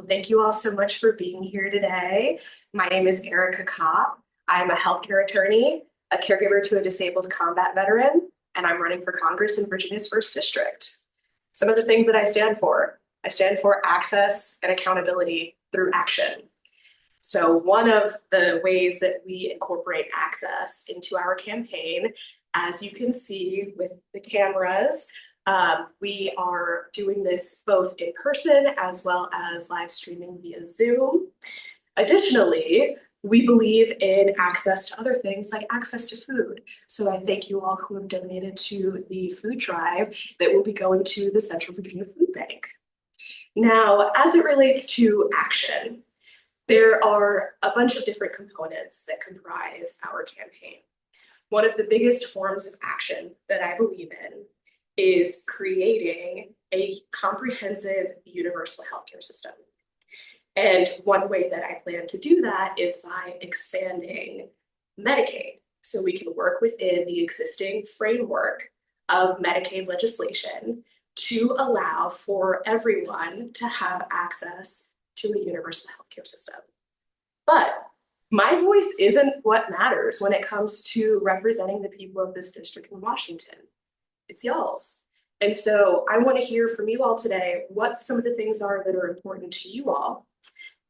Well, thank you all so much for being here today. My name is Ericka Kopp. I'm a healthcare attorney, a caregiver to a disabled combat veteran, and I'm running for Congress in Virginia's 1st District. Some of the things that I stand for access and accountability through action. So one of the ways that we incorporate access into our campaign, as you can see with the cameras, we are doing this both in person as well as live streaming via Zoom. Additionally, we believe in access to other things like access to food. So I thank you all who have donated to the food drive that will be going to the Central Virginia Food Bank. Now, as it relates to action, there are a bunch of different components that comprise our campaign. One of the biggest forms of action that I believe in is creating a comprehensive universal healthcare system. And one way that I plan to do that is by expanding Medicaid. So we can work within the existing framework of Medicaid legislation to allow for everyone to have access to a universal healthcare system. But my voice isn't what matters when it comes to representing the people of this district in Washington. It's y'all's. And so I want to hear from you all today what some of the things are that are important to you all,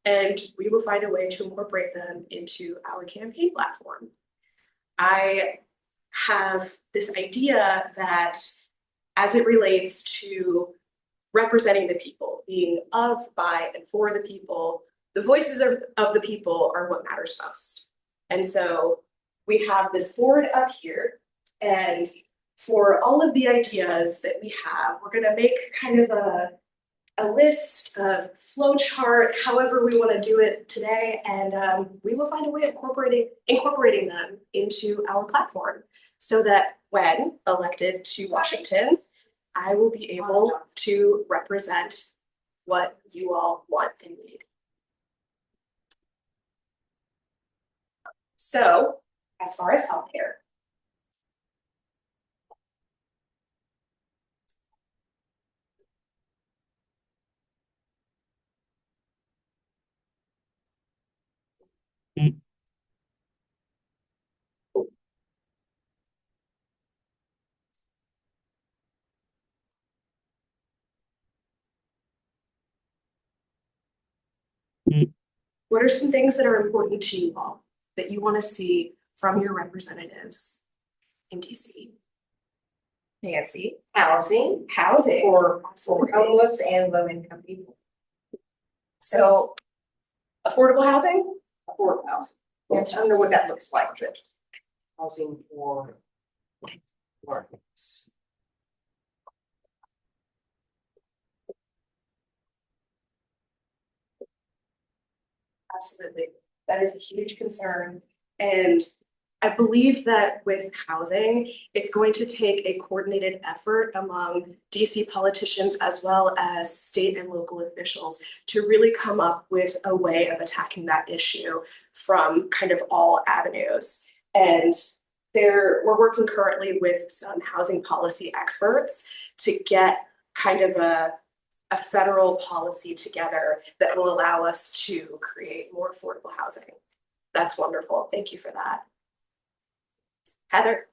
and we will find a way to incorporate them into our campaign platform. I have this idea that as it relates to representing the people, being of, by, and for the people, the voices of the people are what matters most. And so we have this board up here, and for all of the ideas that we have, we're going to make kind of a list, a flow chart, however we want to do it today, and we will find a way of incorporating them into our platform so that when elected to Washington, I will be able to represent what you all want and need. So, as far as healthcare, what are some things that are important to you all that you want to see from your representatives in DC? Nancy. Housing For homeless and low-income people. So, affordable housing? Affordable housing. I don't know what that looks like, but housing for workers. Absolutely. That is a huge concern. And I believe that with housing, it's going to take a coordinated effort among DC politicians as well as state and local officials to really come up with a way of attacking that issue from kind of all avenues. And we're working currently with some housing policy experts to get kind of a federal policy together that will allow us to create more affordable housing. That's wonderful. Thank you for that. Heather.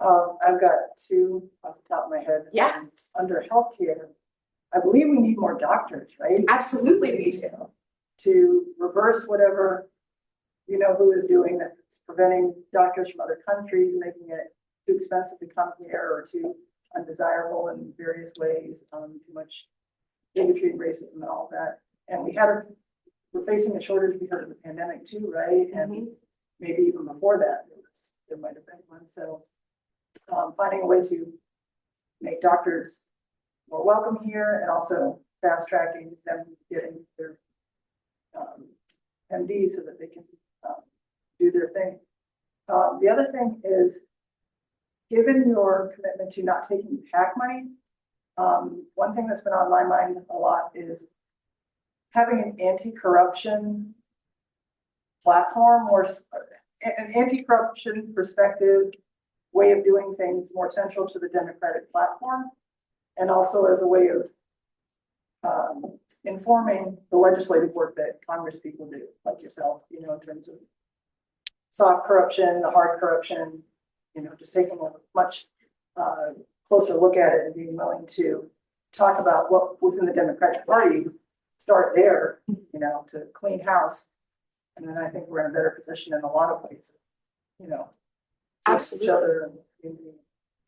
I've got two off the top of my head. Yeah. Under healthcare, I believe we need more doctors, right? Absolutely we do. To reverse whatever, who is doing that's preventing doctors from other countries, making it too expensive to come here or too undesirable in various ways, too much bigotry and racism and all that. And we're facing a shortage because of the pandemic too, right? And maybe even before that, there might have been one. So finding a way to make doctors more welcome here and also fast tracking them getting their MD so that they can do their thing. The other thing is, given your commitment to not taking PAC money, one thing that's been on my mind a lot is having an anti-corruption platform or an anti-corruption perspective way of doing things more central to the Democratic platform, and also as a way of informing the legislative work that Congress people do, like yourself, you know, in terms of soft corruption, the hard corruption, you know, just taking a much closer look at it and being willing to talk about what within the Democratic Party, start there, you know, to clean house. And then I think we're in a better position in a lot of places, you know, to Absolutely. each other and community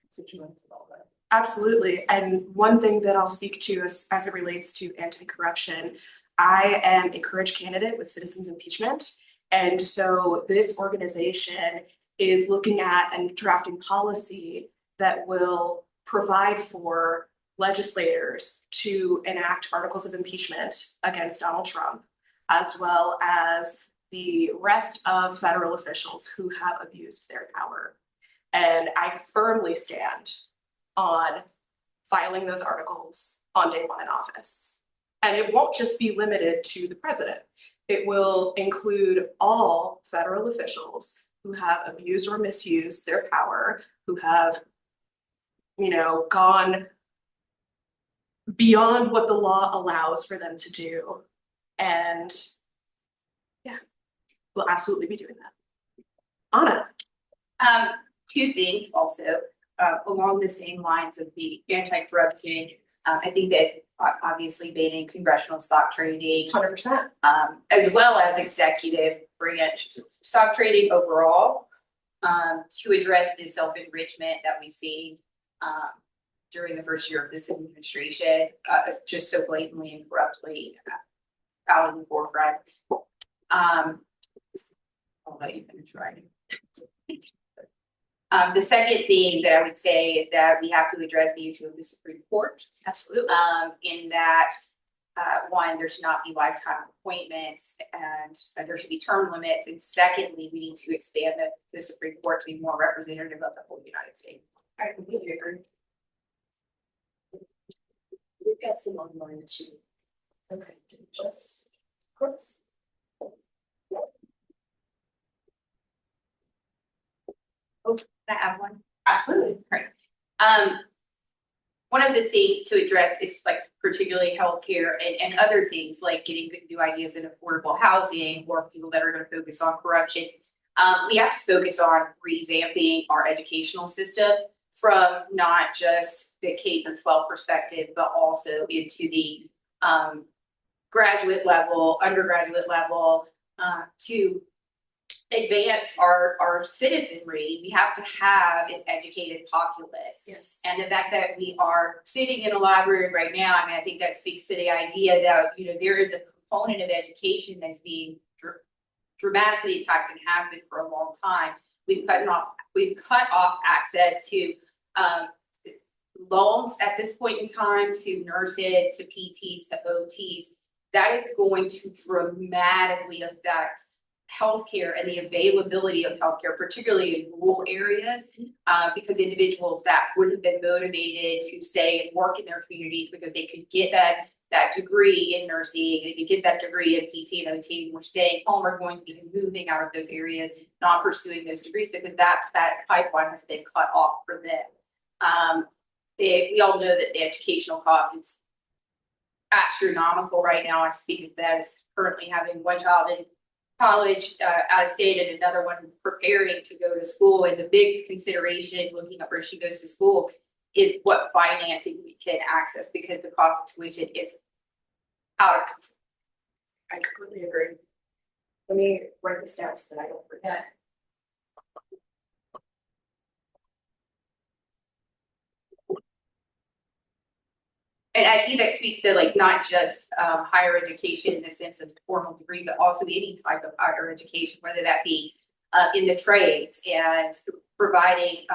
constituents and all that. Absolutely. And one thing that I'll speak to as it relates to anti-corruption, I am a courage candidate with Citizens Impeachment. And so this organization is looking at and drafting policy that will provide for legislators to enact articles of impeachment against Donald Trump, as well as the rest of federal officials who have abused their power. And I firmly stand on filing those articles on day one in office. And it won't just be limited to the president. It will include all federal officials who have abused or misused their power, who have, you know, gone beyond what the law allows for them to do. And yeah, we'll absolutely be doing that. Anna. Two things also along the same lines of the anti-corruption. I think that obviously banning congressional stock trading, 100%. as well as executive branch stock trading overall, to address the self-enrichment that we've seen during the first year of this administration, just so blatantly and corruptly out in the forefront. I'll let you finish writing. The second thing that I would say is that we have to address the issue of the Supreme Court. Absolutely. In that, one, there should not be lifetime appointments and there should be term limits. And secondly, we need to expand the Supreme Court to be more representative of the whole United States. I completely agree. We've got some online too. Okay, just of course. Oh, can I have one? Absolutely. Right. One of the things to address is like particularly healthcare and other things like getting good new ideas in affordable housing or people that are going to focus on corruption. We have to focus on revamping our educational system from not just the K through 12 perspective, but also into the graduate level, undergraduate level, to advance our citizenry. We have to have an educated populace. Yes. And the fact that we are sitting in a library right now, I mean, I think that speaks to the idea that, you know, there is a component of education that's being dramatically attacked and has been for a long time. We've cut off access to loans at this point in time, to nurses, to PTs, to OTs. That is going to dramatically affect healthcare and the availability of healthcare, particularly in rural areas, because individuals that would have been motivated to stay and work in their communities because they could get that degree in nursing, they could get that degree in PT and OT, and we're staying home, are going to be moving out of those areas, not pursuing those degrees because that pipeline has been cut off for them. We all know that the educational cost is astronomical right now. I speak of that as currently having one child in college out of state and another one preparing to go to school. And the biggest consideration looking up where she goes to school is what financing we can access, because the cost of tuition is out of control. I completely agree. Let me write this down so that I don't forget. And I think that speaks to like not just higher education in the sense of formal degree, but also any type of higher education, whether that be in the trades and providing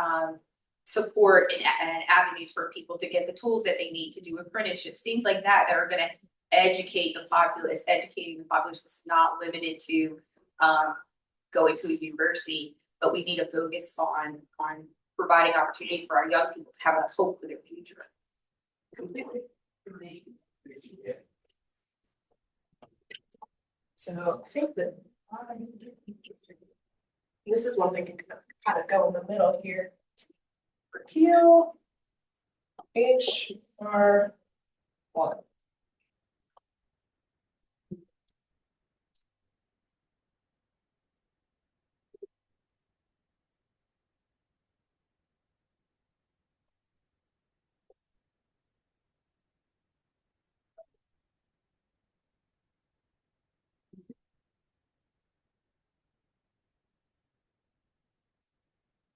support and avenues for people to get the tools that they need to do apprenticeships, things like that, that are going to educate the populace. Educating the populace is not limited to going to a university, but we need to focus on providing opportunities for our young people to have a hope for their future. Completely. So I think that this is one thing you can kind of go in the middle here. Repeal HR1.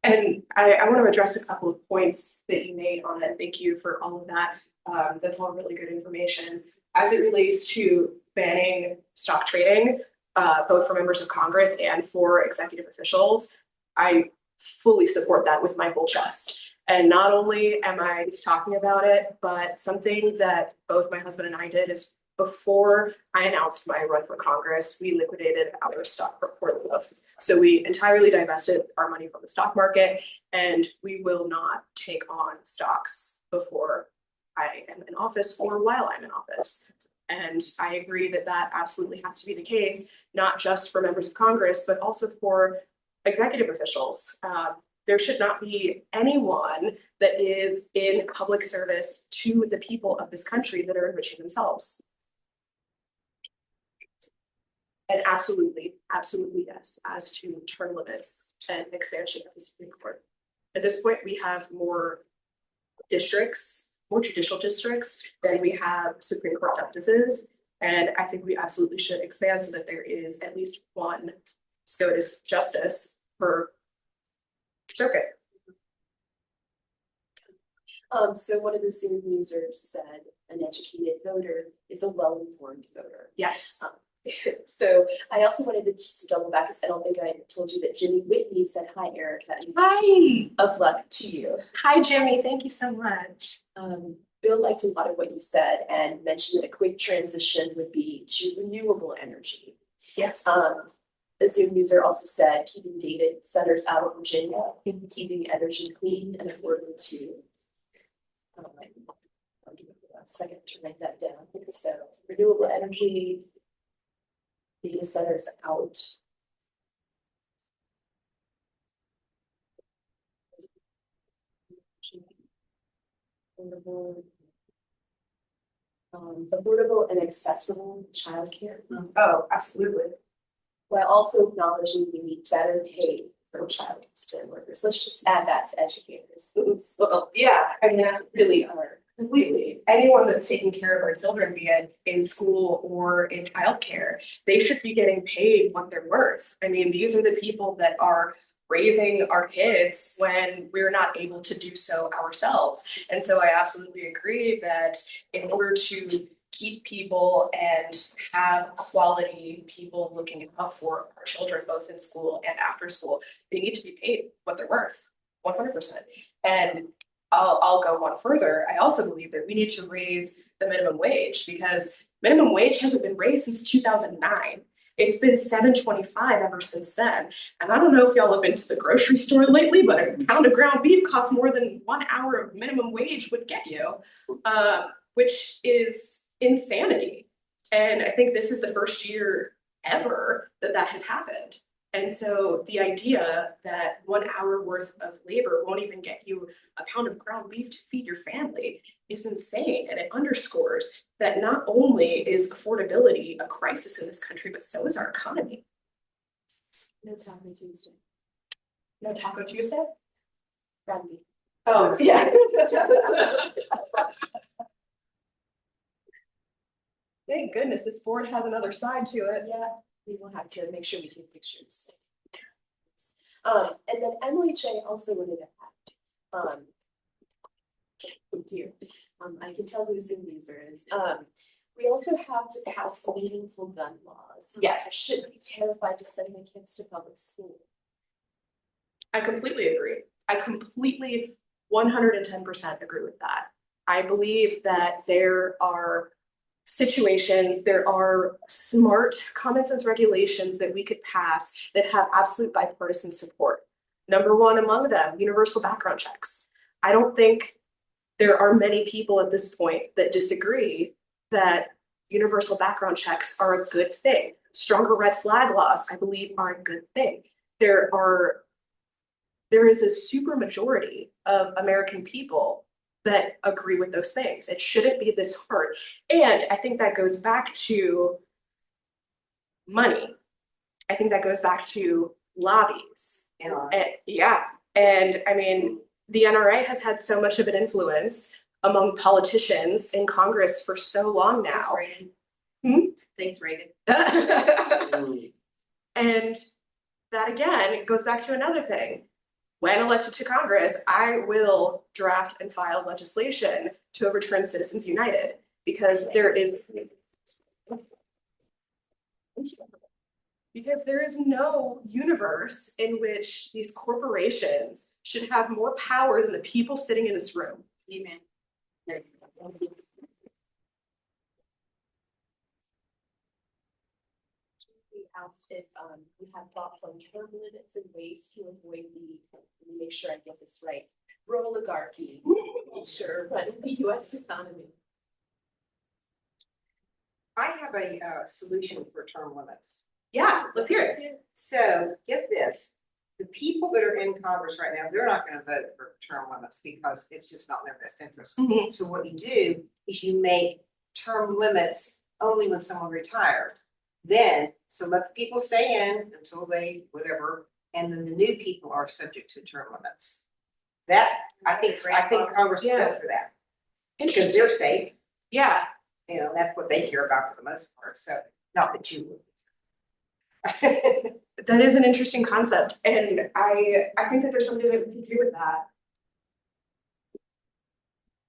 And I want to address a couple of points that you made on it. Thank you for all of that. That's all really good information. As it relates to banning stock trading, both for members of Congress and for executive officials, I fully support that with my whole chest. And not only am I just talking about it, but something that both my husband and I did is before I announced my run for Congress, we liquidated our stock portfolio. So we entirely divested our money from the stock market, and we will not take on stocks before I am in office or while I'm in office. And I agree that that absolutely has to be the case, not just for members of Congress, but also for executive officials. There should not be anyone that is in public service to the people of this country that are enriching themselves. And absolutely, absolutely yes, as to term limits and expansion of the Supreme Court. At this point, we have more districts, more judicial districts than we have Supreme Court justices. And I think we absolutely should expand so that there is at least one SCOTUS justice per circuit. So one of the Zoom users said an educated voter is a well-informed voter. Yes. So I also wanted to just double back, because I don't think I told you that Jimmy Whitney said hi, Ericka. Hi. Of luck to you. Hi, Jimmy. Thank you so much. Bill liked a lot of what you said and mentioned that a quick transition would be to renewable energy. Yes. The Zoom user also said keeping data centers out of Virginia, keeping energy clean and affordable to. I'll give it a second to write that down. So renewable energy, data centers out. Affordable and accessible childcare. Oh, absolutely. While also acknowledging we need better pay for child care workers. Let's just add that to educators. Well, yeah, I mean, that really are completely. Anyone that's taking care of our children, be it in school or in childcare, they should be getting paid what they're worth. I mean, these are the people that are raising our kids when we're not able to do so ourselves. And so I absolutely agree that in order to keep people and have quality people looking out for our children, both in school and after school, they need to be paid what they're worth, 100%. And I'll go one further. I also believe that we need to raise the minimum wage, because minimum wage hasn't been raised since 2009. It's been $7.25 ever since then. And I don't know if y'all have been to the grocery store lately, but a pound of ground beef costs more than 1 hour of minimum wage would get you, which is insanity. And I think this is the first year ever that that has happened. And so the idea that 1 hour worth of labor won't even get you a pound of ground beef to feed your family is insane. And it underscores that not only is affordability a crisis in this country, but so is our economy. No Taco Tuesday. No Taco Tuesday? Ground beef. Oh, yeah. Thank goodness this board has another side to it. Yeah, we will have to make sure we take pictures. And then Emily J also wanted to add, oh dear, I can tell who the Zoom user is. We also have to pass meaningful gun laws. Yes. I shouldn't be terrified to send my kids to public school. I completely agree. I completely 110% agree with that. I believe that there are situations, there are smart common sense regulations that we could pass that have absolute bipartisan support. Number one among them, universal background checks. I don't think there are many people at this point that disagree that universal background checks are a good thing. Stronger red flag laws, I believe, are a good thing. There is a super majority of American people that agree with those things. It shouldn't be this hard. And I think that goes back to money. I think that goes back to lobbies. Yeah. And I mean, the NRA has had so much of an influence among politicians in Congress for so long now. Thanks, Reagan. And that again goes back to another thing. when elected to Congress, I will draft and file legislation to overturn Citizens United because there is no universe in which these corporations should have more power than the people sitting in this room. Amen. We asked if we have thoughts on term limits and ways to avoid let me make sure I get this right, oligarchy, sure, but the US economy. I have a solution for term limits. Yeah, let's hear it. So get this, the people that are in Congress right now, they're not gonna vote for term limits because it's just not in their best interest. Mhm. So what you do is you make term limits only when someone retired. Then, so let the people stay in until they, whatever, and then the new people are subject to term limits. That, I think Congress should go for that, because Interesting. they're safe, Yeah, you know, that's what they care about for the most part, so, not that you would. that is an interesting concept, and I think that there's something that we can do with that.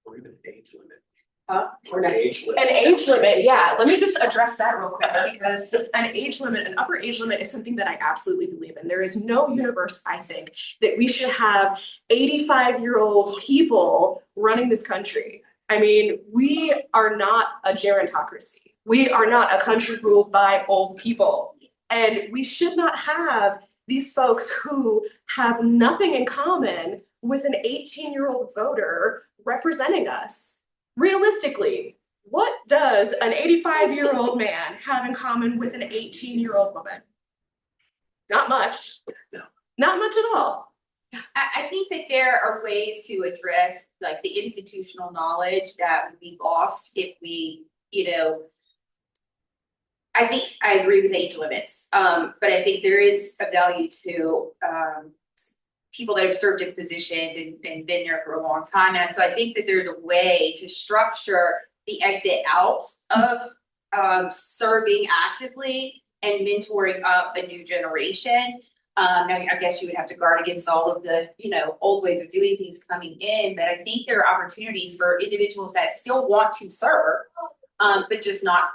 Or even an age limit. Or not. Age limit. An age limit, yeah, let me just address that real quick, because an upper age limit is something that I absolutely believe in. There is no universe, I think, that we should have 85-year-old people running this country. I mean, we are not a gerontocracy. We are not a country ruled by old people. And we should not have these folks who have nothing in common with an 18-year-old voter representing us. Realistically, what does an 85-year-old man have in common with an 18-year-old woman? Not much. No. Not much at all. I think that there are ways to address like the institutional knowledge that would be lost if we, I think I agree with age limits, but I think there is a value to people that have served in positions and been there for a long time. And so I think that there's a way to structure the exit out of serving actively and mentoring up a new generation. Now, I guess you would have to guard against all of the, old ways of doing things coming in, but I think there are opportunities for individuals that still want to serve, but just not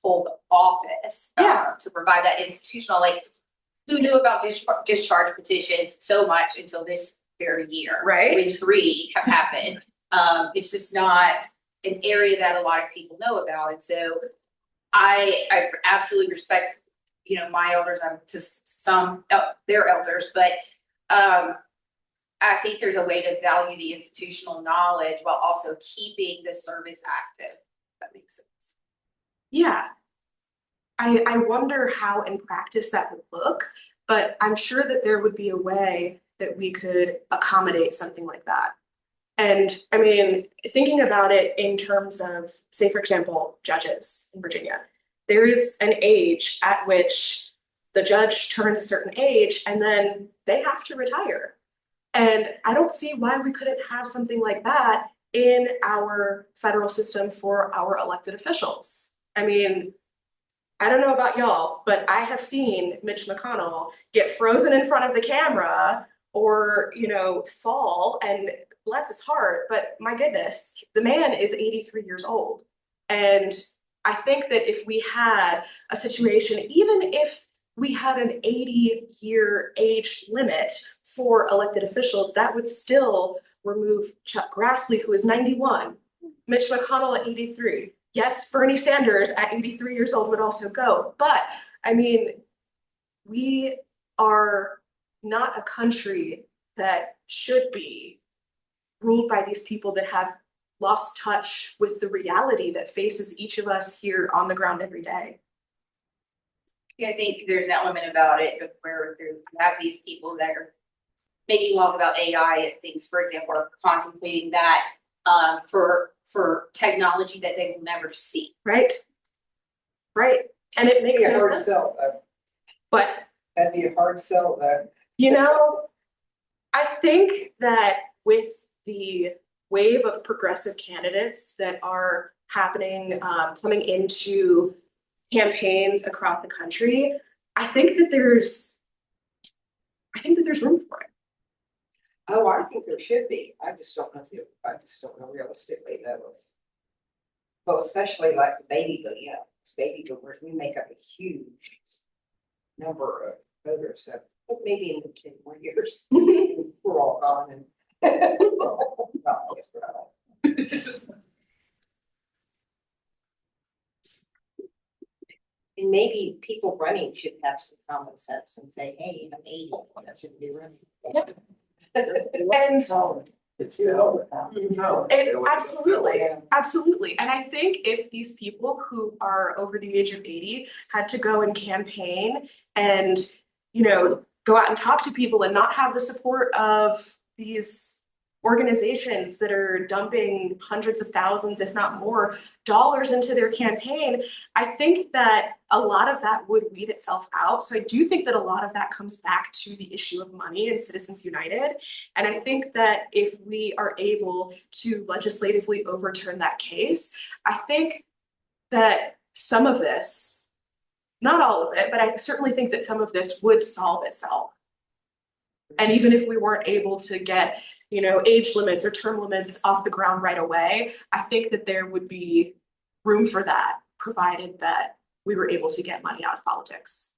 hold office to provide that institutional, like, who knew about discharge petitions so much until this very year? Right. When 3 have happened. It's just not an area that a lot of people know about. And so I absolutely respect, my elders, I'm to some, their elders, but I think there's a way to value the institutional knowledge while also keeping the service active. If that makes sense. Yeah. I wonder how in practice that would look, but I'm sure that there would be a way that we could accommodate something like that. And I mean, thinking about it in terms of, say, for example, judges in Virginia, there is an age at which the judge turns a certain age and then they have to retire. And I don't see why we couldn't have something like that in our federal system for our elected officials. I mean, I don't know about y'all, but I have seen Mitch McConnell get frozen in front of the camera or, fall, and bless his heart, but my goodness, the man is 83 years old. And I think that if we had a situation, even if we had an 80-year age limit for elected officials, that would still remove Chuck Grassley, who is 91, Mitch McConnell at 83. Yes, Bernie Sanders at 83 years old would also go. But I mean, we are not a country that should be ruled by these people that have lost touch with the reality that faces each of us here on the ground every day. Yeah, I think there's an element about it where you have these people that are making laws about AI and things, for example, are contemplating that for technology that they will never see. Right. And it makes That'd be a no hard sense. sell, though. But That'd be a hard sell, though. I think that with the wave of progressive candidates that are happening, coming into campaigns across the country, I think that there's room for it. Oh, I think there should be. I just don't know if I just don't know realistically though. Well, especially like the baby boom, you know, baby boomers, we make up a huge number of voters, so maybe in 10 more years, we're all gone and. Well, I guess we're not all. And maybe people running should have some common sense and say, hey, I'm 80, I shouldn't be running. And It's over now. No. absolutely, absolutely. And I think if these people who are over the age of 80 had to go and campaign and, you know, go out and talk to people and not have the support of these organizations that are dumping hundreds of thousands, if not more, dollars into their campaign, I think that a lot of that would weed itself out. So I do think that a lot of that comes back to the issue of money and Citizens United. And I think that if we are able to legislatively overturn that case, I think that some of this, not all of it, but I certainly think that some of this would solve itself. And even if we weren't able to get, you know, age limits or term limits off the ground right away, I think that there would be room for that, provided that we were able to get money out of politics.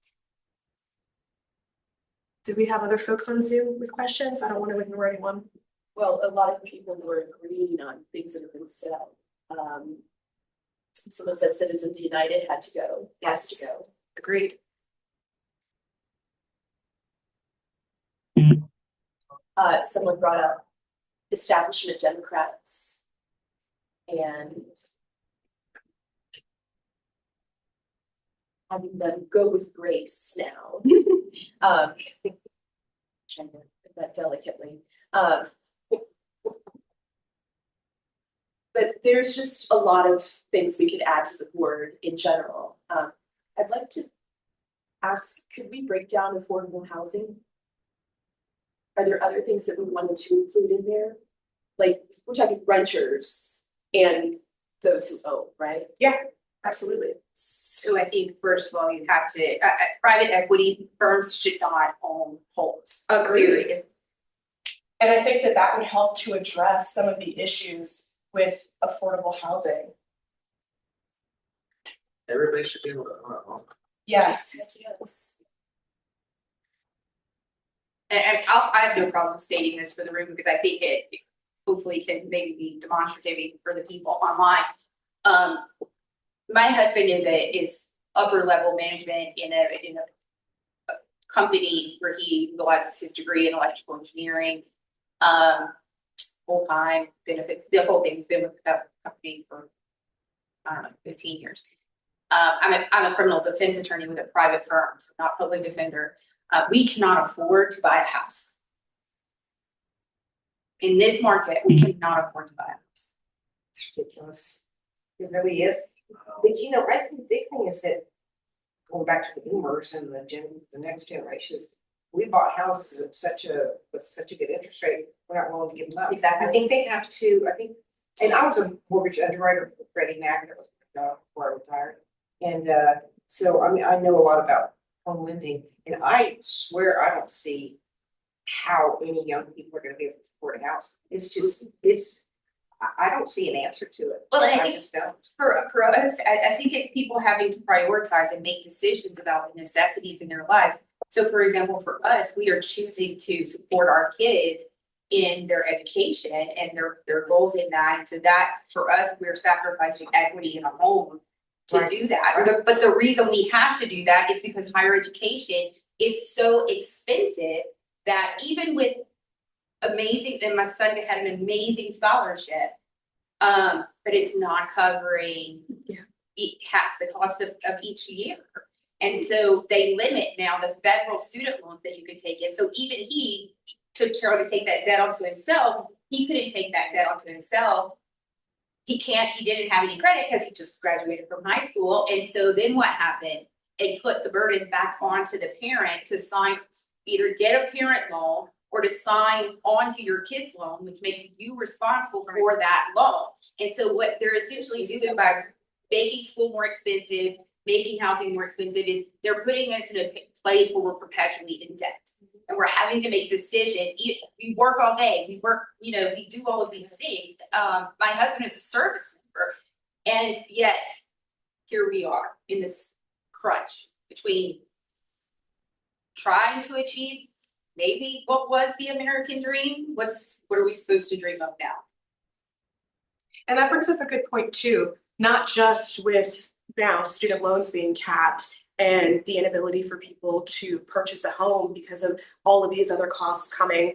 Did we have other folks on Zoom with questions? I don't want to ignore anyone. Well, a lot of people were agreeing on things that have been said. Someone said Citizens United had to go. Has to go. Agreed. Someone brought up establishment Democrats and having them go with grace now. Trying to put that delicately. But there's just a lot of things we could add to the board in general. I'd like to ask, could we break down affordable housing? Are there other things that we wanted to include in there? Like, we're talking renters and those who own, right? Absolutely. So I think first of all, you have to, private equity firms should not own homes. Agreed. And I think that that would help to address some of the issues with affordable housing. Everybody should be able to own a home. Yes. Yes. And I have no problem stating this for the room because I think it hopefully can maybe be demonstrative for the people online. My husband is upper level management in a company where he utilizes his degree in electrical engineering. Full time benefits, the whole thing. He's been with that company for, I don't know, 15 years. I'm a criminal defense attorney with a private firm, so not public defender. We cannot afford to buy a house. In this market, we cannot afford to buy a house. It's ridiculous. It really is. But you know, I think the big thing is that going back to the boomers and the next generations, we bought houses at with such a good interest rate, we're not willing to give them up. Exactly. I think they have to, and I was a mortgage underwriter for Freddie Mac, that was my job before I retired. And so I mean, I know a lot about home lending, and I swear I don't see how any young people are gonna be able to afford a house. It's just, I don't see an answer to it. Well, and I I think just don't. for us, I think it's people having to prioritize and make decisions about the necessities in their lives. So for example, for us, we are choosing to support our kids in their education and their goals in that. And so that for us, we're sacrificing equity in a home to Right. do that. But the reason we have to do that is because higher education is so expensive that even with amazing, and my son had an amazing scholarship, but it's not covering half the cost of each year. And so they limit now the federal student loans that you can take in. So even he to try to take that debt onto himself, he couldn't take that debt onto himself. He didn't have any credit because he just graduated from high school. And so then what happened? It put the burden back onto the parent to either get a parent loan or to sign onto your kid's loan, which makes you responsible for that loan. And so what they're essentially doing by making school more expensive, making housing more expensive is they're putting us in a place where we're perpetually in debt. And we're having to make decisions. We work all day, we work, we do all of these things. My husband is a service member, and yet here we are in this crunch between trying to achieve maybe what was the American dream. What are we supposed to dream of now? And that brings up a good point too, not just with now student loans being capped and the inability for people to purchase a home because of all of these other costs coming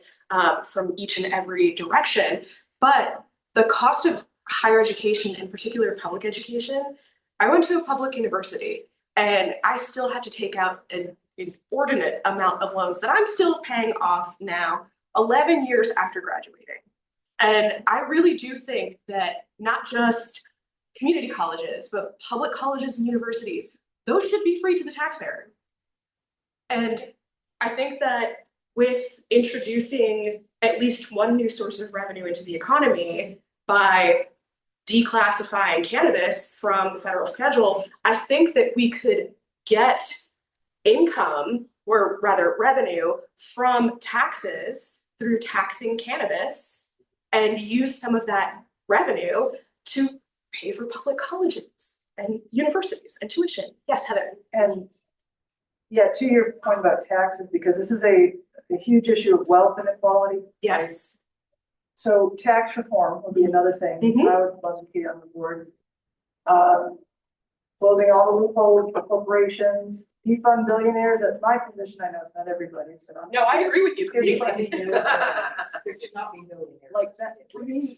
from each and every direction, but the cost of higher education, in particular public education. I went to a public university and I still had to take out an inordinate amount of loans that I'm still paying off now, 11 years after graduating. And I really do think that not just community colleges, but public colleges and universities, those should be free to the taxpayer. And I think that with introducing at least one new source of revenue into the economy by declassifying cannabis from the federal schedule, I think that we could get income, or rather revenue, from taxes through taxing cannabis and use some of that revenue to pay for public colleges and universities and tuition. Yes, Heather. And yeah, to your point about taxes, because this is a huge issue of wealth inequality. Yes. So tax reform would be another thing Mhm. I would love to see on the board. Closing all the loopholes for corporations, defund billionaires, that's my position. I know it's not everybody's, but I'm. No, I agree with you completely. There should not be millionaires. Like that, to me,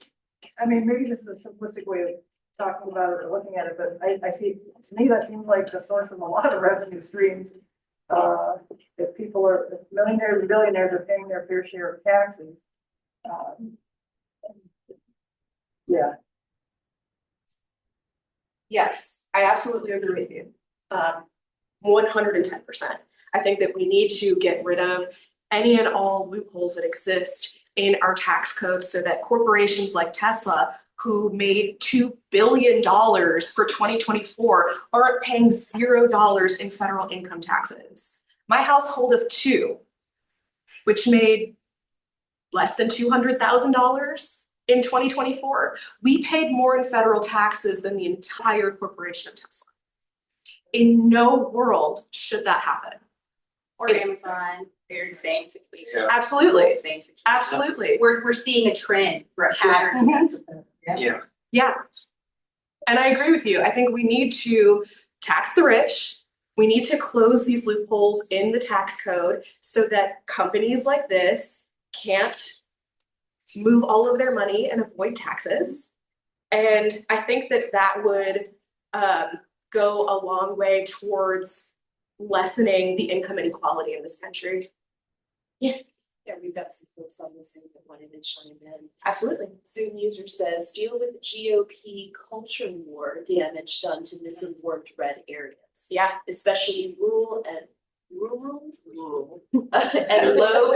I mean, maybe this is a simplistic way of talking about it or looking at it, but I see, to me, that seems like the source of a lot of revenue streams. If people are, if millionaires and billionaires are paying their fair share of taxes. Yeah, Yes, I absolutely agree with you. 110%. I think that we need to get rid of any and all loopholes that exist in our tax code so that corporations like Tesla, who made $2 billion for 2024, aren't paying $0 in federal income taxes. My household of two, which made less than $200,000 in 2024, we paid more in federal taxes than the entire corporation of Tesla. In no world should that happen. Or Amazon, they're the same situation. Yeah. Absolutely, Same situation. absolutely. We're seeing a trend, we're a pattern. Mhm. Yeah. Yeah. And I agree with you. I think we need to tax the rich. We need to close these loopholes in the tax code so that companies like this can't move all of their money and avoid taxes. And I think that that would go a long way towards lessening the income inequality in this country. Yeah, we've got some folks on this that wanted to chime in. Absolutely. Zoom user says, deal with GOP culture war damage done to misinformed red areas. Yeah. Especially rural and low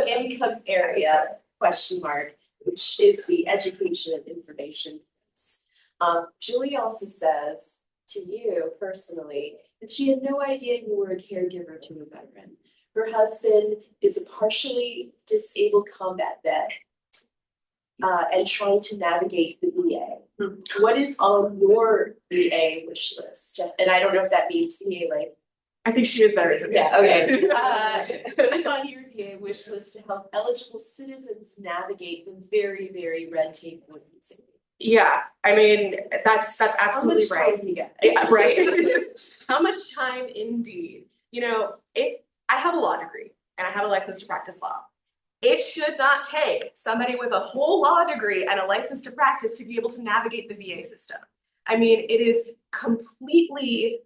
income area, question mark, which is the education and information piece. Julie also says to you personally that she had no idea you were a caregiver to a veteran. Her husband is a partially disabled combat vet and trying to navigate the VA. What is on your VA wish list? And I don't know if that means VA like. I think she is veterans. Yeah, okay. What is on your VA wish list to help eligible citizens navigate the very, very red tape we're using? Yeah, I mean, that's absolutely How much right. time do you get? Yeah, right. How much time indeed? I have a law degree and I have a license to practice law. It should not take somebody with a whole law degree and a license to practice to be able to navigate the VA system. I mean, it is completely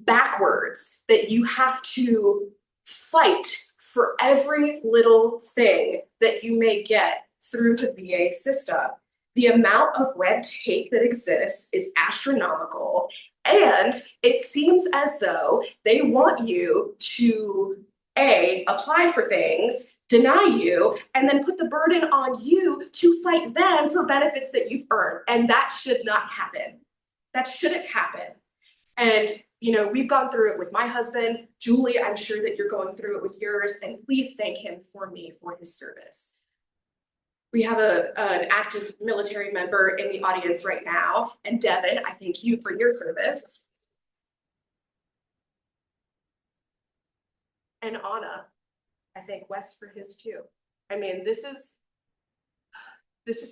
backwards that you have to fight for every little thing that you may get through the VA system. The amount of red tape that exists is astronomical, and it seems as though they want you to apply for things, deny you, and then put the burden on you to fight them for benefits that you've earned. And that should not happen. That shouldn't happen. And you know, we've gone through it with my husband. Julie, I'm sure that you're going through it with yours, and please thank him for me for his service. We have an active military member in the audience right now, and Devin, I thank you for your service. And Anna, I thank Wes for his too. I mean, this is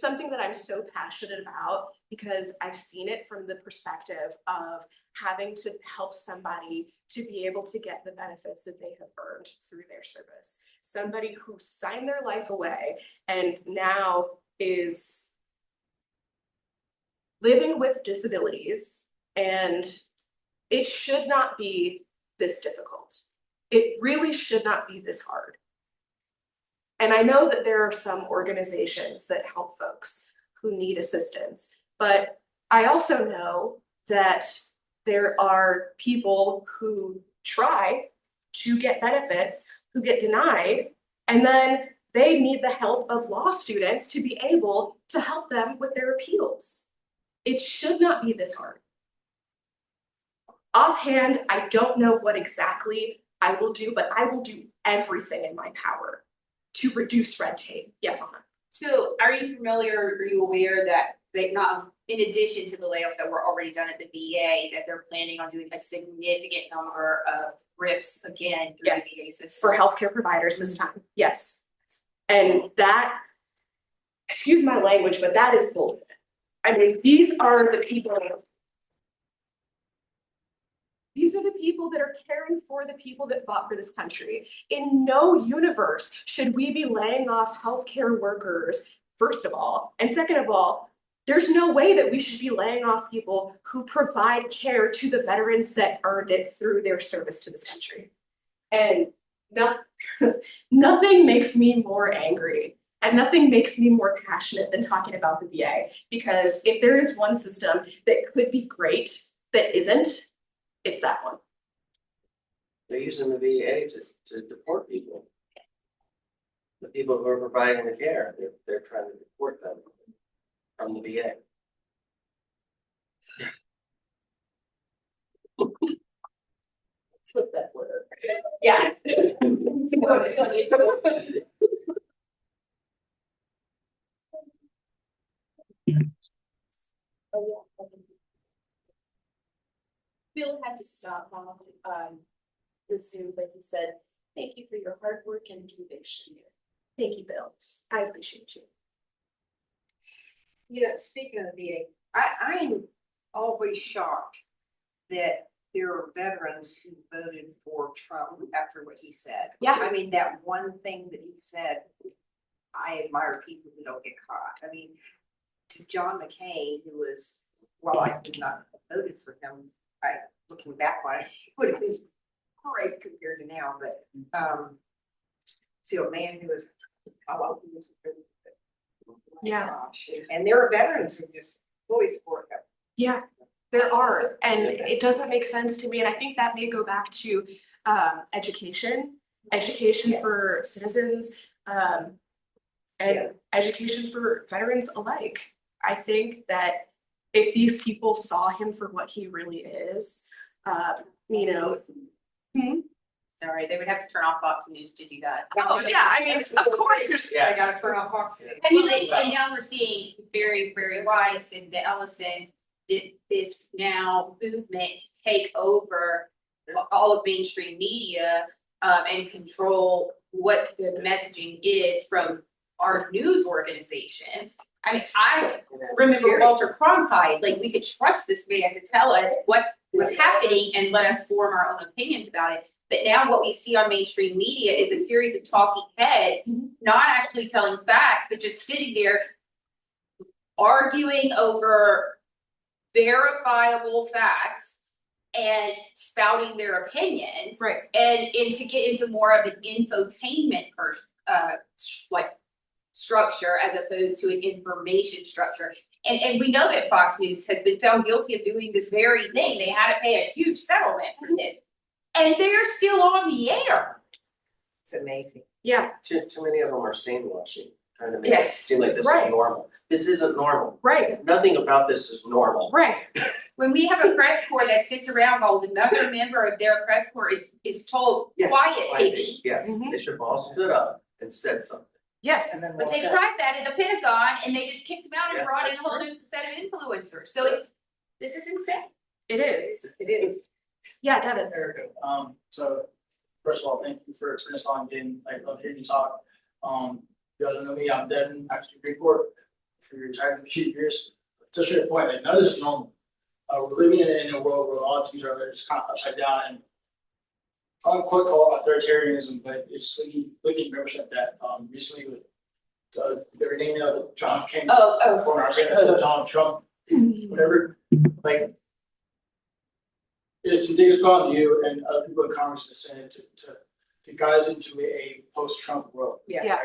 something that I'm so passionate about because I've seen it from the perspective of having to help somebody to be able to get the benefits that they have earned through their service. Somebody who signed their life away and now is living with disabilities, and it should not be this difficult. It really should not be this hard. And I know that there are some organizations that help folks who need assistance, but I also know that there are people who try to get benefits, who get denied, and then they need the help of law students to be able to help them with their appeals. It should not be this hard. Offhand, I don't know what exactly I will do, but I will do everything in my power to reduce red tape. Yes, Anna. So are you familiar, are you aware that they not, in addition to the layoffs that were already done at the VA, that they're planning on doing a significant number of RIFs again through Yes, the VA system? for healthcare providers this time, yes. And that, excuse my language, but that is bullshit. I mean, these are the people that are caring for the people that fought for this country. In no universe should we be laying off healthcare workers, first of all. And second of all, there's no way that we should be laying off people who provide care to the veterans that earned it through their service to this country. And nothing makes me more angry and nothing makes me more passionate than talking about the VA. Because if there is one system that could be great that isn't, it's that one. They're using the VA to deport people. The people who are providing the care, they're trying to deport them from the VA. Slip that word. Yeah. Bill had to stop off the Zoom, but he said, "Thank you for your hard work and conviction." Thank you, Bill. I appreciate you. You know, speaking of the VA, I'm always shocked that there are veterans who voted for Trump after what he said. Yeah. I mean, that one thing that he said, I admire people who don't get caught. I mean, to John McCain, who was, well, I did not have voted for him. Looking back on it, it would have been great compared to now, but to a man who was, how old he was. Yeah. Gosh. And there are veterans who just fully support him. Yeah, there are, and it doesn't make sense to me, and I think that may go back to education Yeah. for citizens, and education for veterans alike. I think that if these people saw him for what he really is, you know. Sorry, they would have to turn off Fox News to do that. Oh, yeah, I mean, of course. I gotta turn off Fox News. And now we're seeing very Weiss and the Ellison, this now movement to take over all of mainstream media and control what the messaging is from our news organizations. I mean, I remember Walter Cronkite, like we could trust this media to tell us what was happening and let us form our own opinions about it. But now what we see on mainstream media is a series of talking heads, not actually telling facts, but just sitting there arguing over verifiable facts and spouting their opinions. Right. And to get into more of an infotainment structure as opposed to an information structure. And we know that Fox News has been found guilty of doing this very thing. They had to pay a huge settlement for this. And they're still on the air. It's amazing. Yeah, Too many of them are sane watching. trying to make it Yes, seem like this is right. normal. This isn't normal. Right, Nothing about this is normal. right. when we have a press corps that sits around while another member of their press corps is told, Yes, quiet, piggy. Yes, Mhm. they should have all stood up and said something. Yes. And then But they walk out. tried that at the Pentagon and they just kicked them out and Yeah, brought in a that's whole true. new set of influencers. So this is insane. It is. It is. Yeah, Devin. Erica, so first of all, thank you for turning this on again. I love hearing you talk. You guys don't know me, I'm Devin, actually Greek Corp, for retired for a few years. To your point, like none of this is normal. We're living in a world where a lot of things are just kind of upside down and I don't quite call it authoritarianism, but it's linking membership that recently with the renaming of John F. Kennedy. Former President Donald Trump, whatever, like. It's some things upon you and other people in Congress and the Senate to guide us into a post-Trump world. Yeah.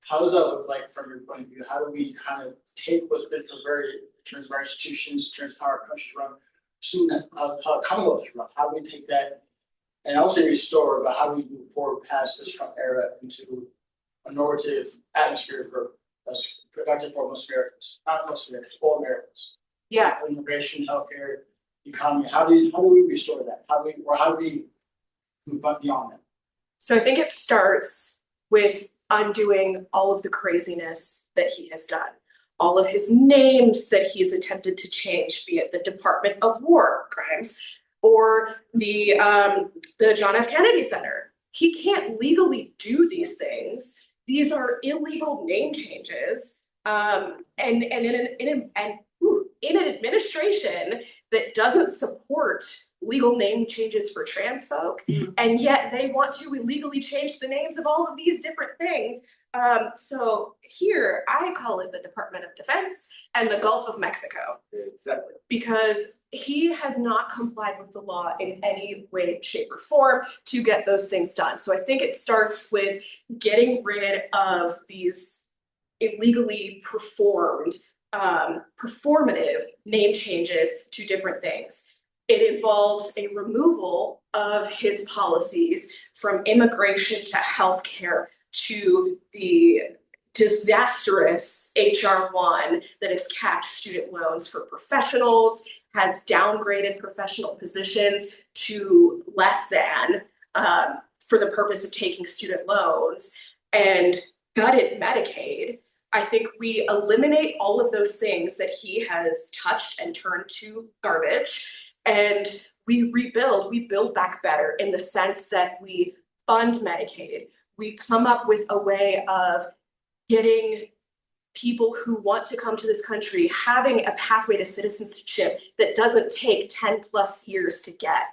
How does that look like from your point of view? How do we kind of take what's been perverted in terms of our institutions, in terms of how our country's run, how Commonwealth is run? How do we take that and I won't say restore, but how do we move forward past this Trump era into a normative atmosphere for us, productive for most Americans, not most Americans, all Americans? Yeah. Immigration, healthcare, economy. How do we restore that? How do we move beyond that? So I think it starts with undoing all of the craziness that he has done. All of his names that he's attempted to change, be it the Department of War crimes or the John F. Kennedy Center. He can't legally do these things. These are illegal name changes. And in an administration that doesn't support legal name changes for trans folk, and yet they want to illegally change the names of all of these different things. So here, I call it the Department of Defense and the Gulf of Mexico. Exactly. Because he has not complied with the law in any way, shape, or form to get those things done. So I think it starts with getting rid of these illegally performed performative name changes to different things. It involves a removal of his policies from immigration to healthcare to the disastrous HR1 that has capped student loans for professionals, has downgraded professional positions to less than for the purpose of taking student loans, and gutted Medicaid. I think we eliminate all of those things that he has touched and turned to garbage, and we build back better in the sense that we fund Medicaid. We come up with a way of getting people who want to come to this country, having a pathway to citizenship that doesn't take 10 plus years to get.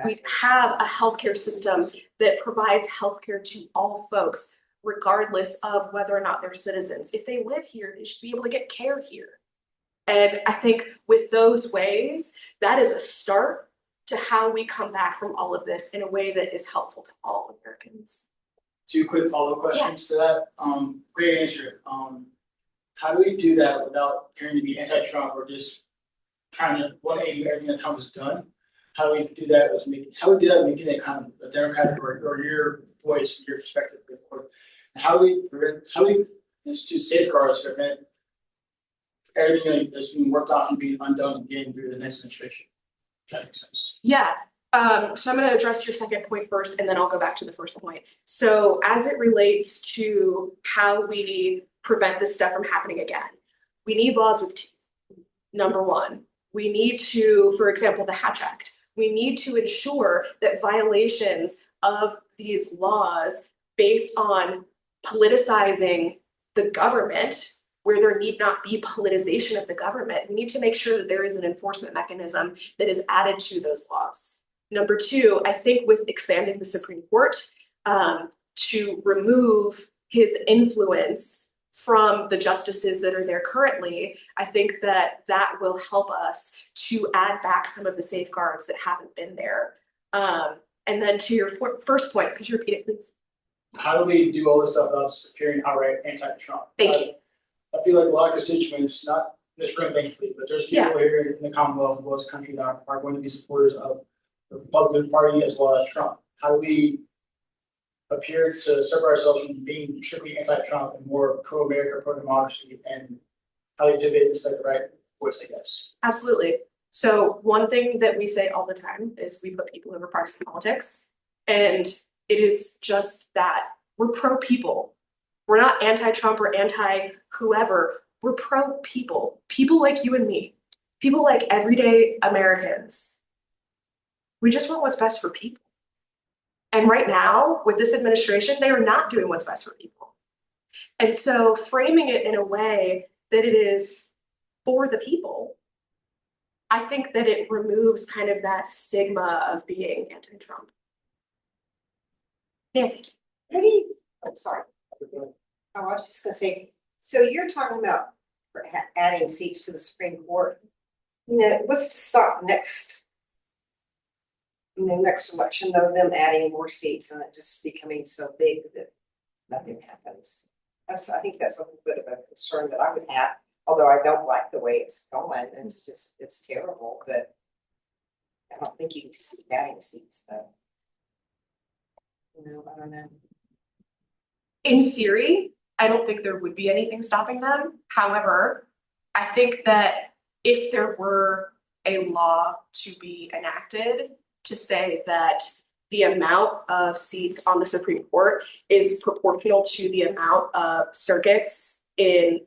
We have a healthcare system that provides healthcare to all folks, regardless of whether or not they're citizens. If they live here, they should be able to get care here. And I think with those ways, that is a start to how we come back from all of this in a way that is helpful to all Americans. 2 quick follow-up questions to that. Great answer. How do we do that without appearing to be anti-Trump or just trying to 180 everything that Trump has done? How do we do that? Making it kind of a democratic or your voice, your perspective? And how do we institute safeguards to prevent everything that's being worked on from being undone again through the next administration? If that makes sense. Yeah. So I'm going to address your second point first, and then I'll go back to the first point. So as it relates to how we prevent this stuff from happening again, we need laws with teeth. Number one, we need to, for example, the Hatch Act. We need to ensure that violations of these laws based on politicizing the government, where there need not be politicization of the government, we need to make sure that there is an enforcement mechanism that is added to those laws. Number two, I think with expanding the Supreme Court to remove his influence from the justices that are there currently, I think that will help us to add back some of the safeguards that haven't been there. And then to your first point, could you repeat it, please? How do we do all this stuff without appearing outright anti-Trump? Thank you. I feel like a lot of constituents, not this room thankfully, but there's people here in the Commonwealth as well as the country that are going to be supporters of the Republican Party as well as Trump. How do we appeared to separate ourselves from being strictly anti-Trump and more pro-America, pro-democracy, and how they did it into the right voice, I guess. Absolutely. So one thing that we say all the time is we put people over partisan politics. And it is just that we're pro-people. We're not anti-Trump or anti-whoever. We're pro-people. People like you and me. People like everyday Americans. We just want what's best for people. And right now, with this administration, they are not doing what's best for people. And so framing it in a way that it is for the people, I think that it removes kind of that stigma of being anti-Trump. Nancy. I'm sorry. Oh, I was just gonna say, so you're talking about adding seats to the Supreme Court. You know, what's to stop in the next election, though, them adding more seats and it just becoming so big that nothing happens? I think that's a little bit of a concern that I would have, although I don't like the way it's going. It's terrible, but I don't think you can just keep adding seats, though. No, I don't know. In theory, I don't think there would be anything stopping them. However, I think that if there were a law to be enacted to say that the amount of seats on the Supreme Court is proportional to the amount of circuits in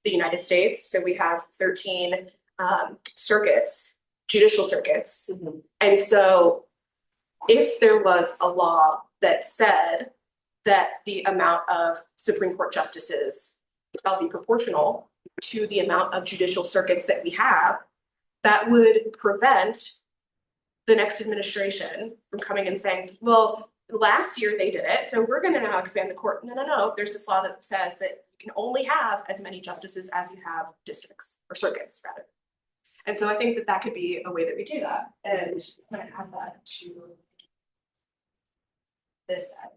the United States. So we have 13 circuits, judicial circuits. Mm-hmm. And so if there was a law that said that the amount of Supreme Court justices shall be proportional to the amount of judicial circuits that we have, that would prevent the next administration from coming and saying, well, last year they did it, so we're going to now expand the court. No. There's this law that says that you can only have as many justices as you have districts or circuits, rather. And so I think that that could be a way that we do that. And I'm going to add that to this side.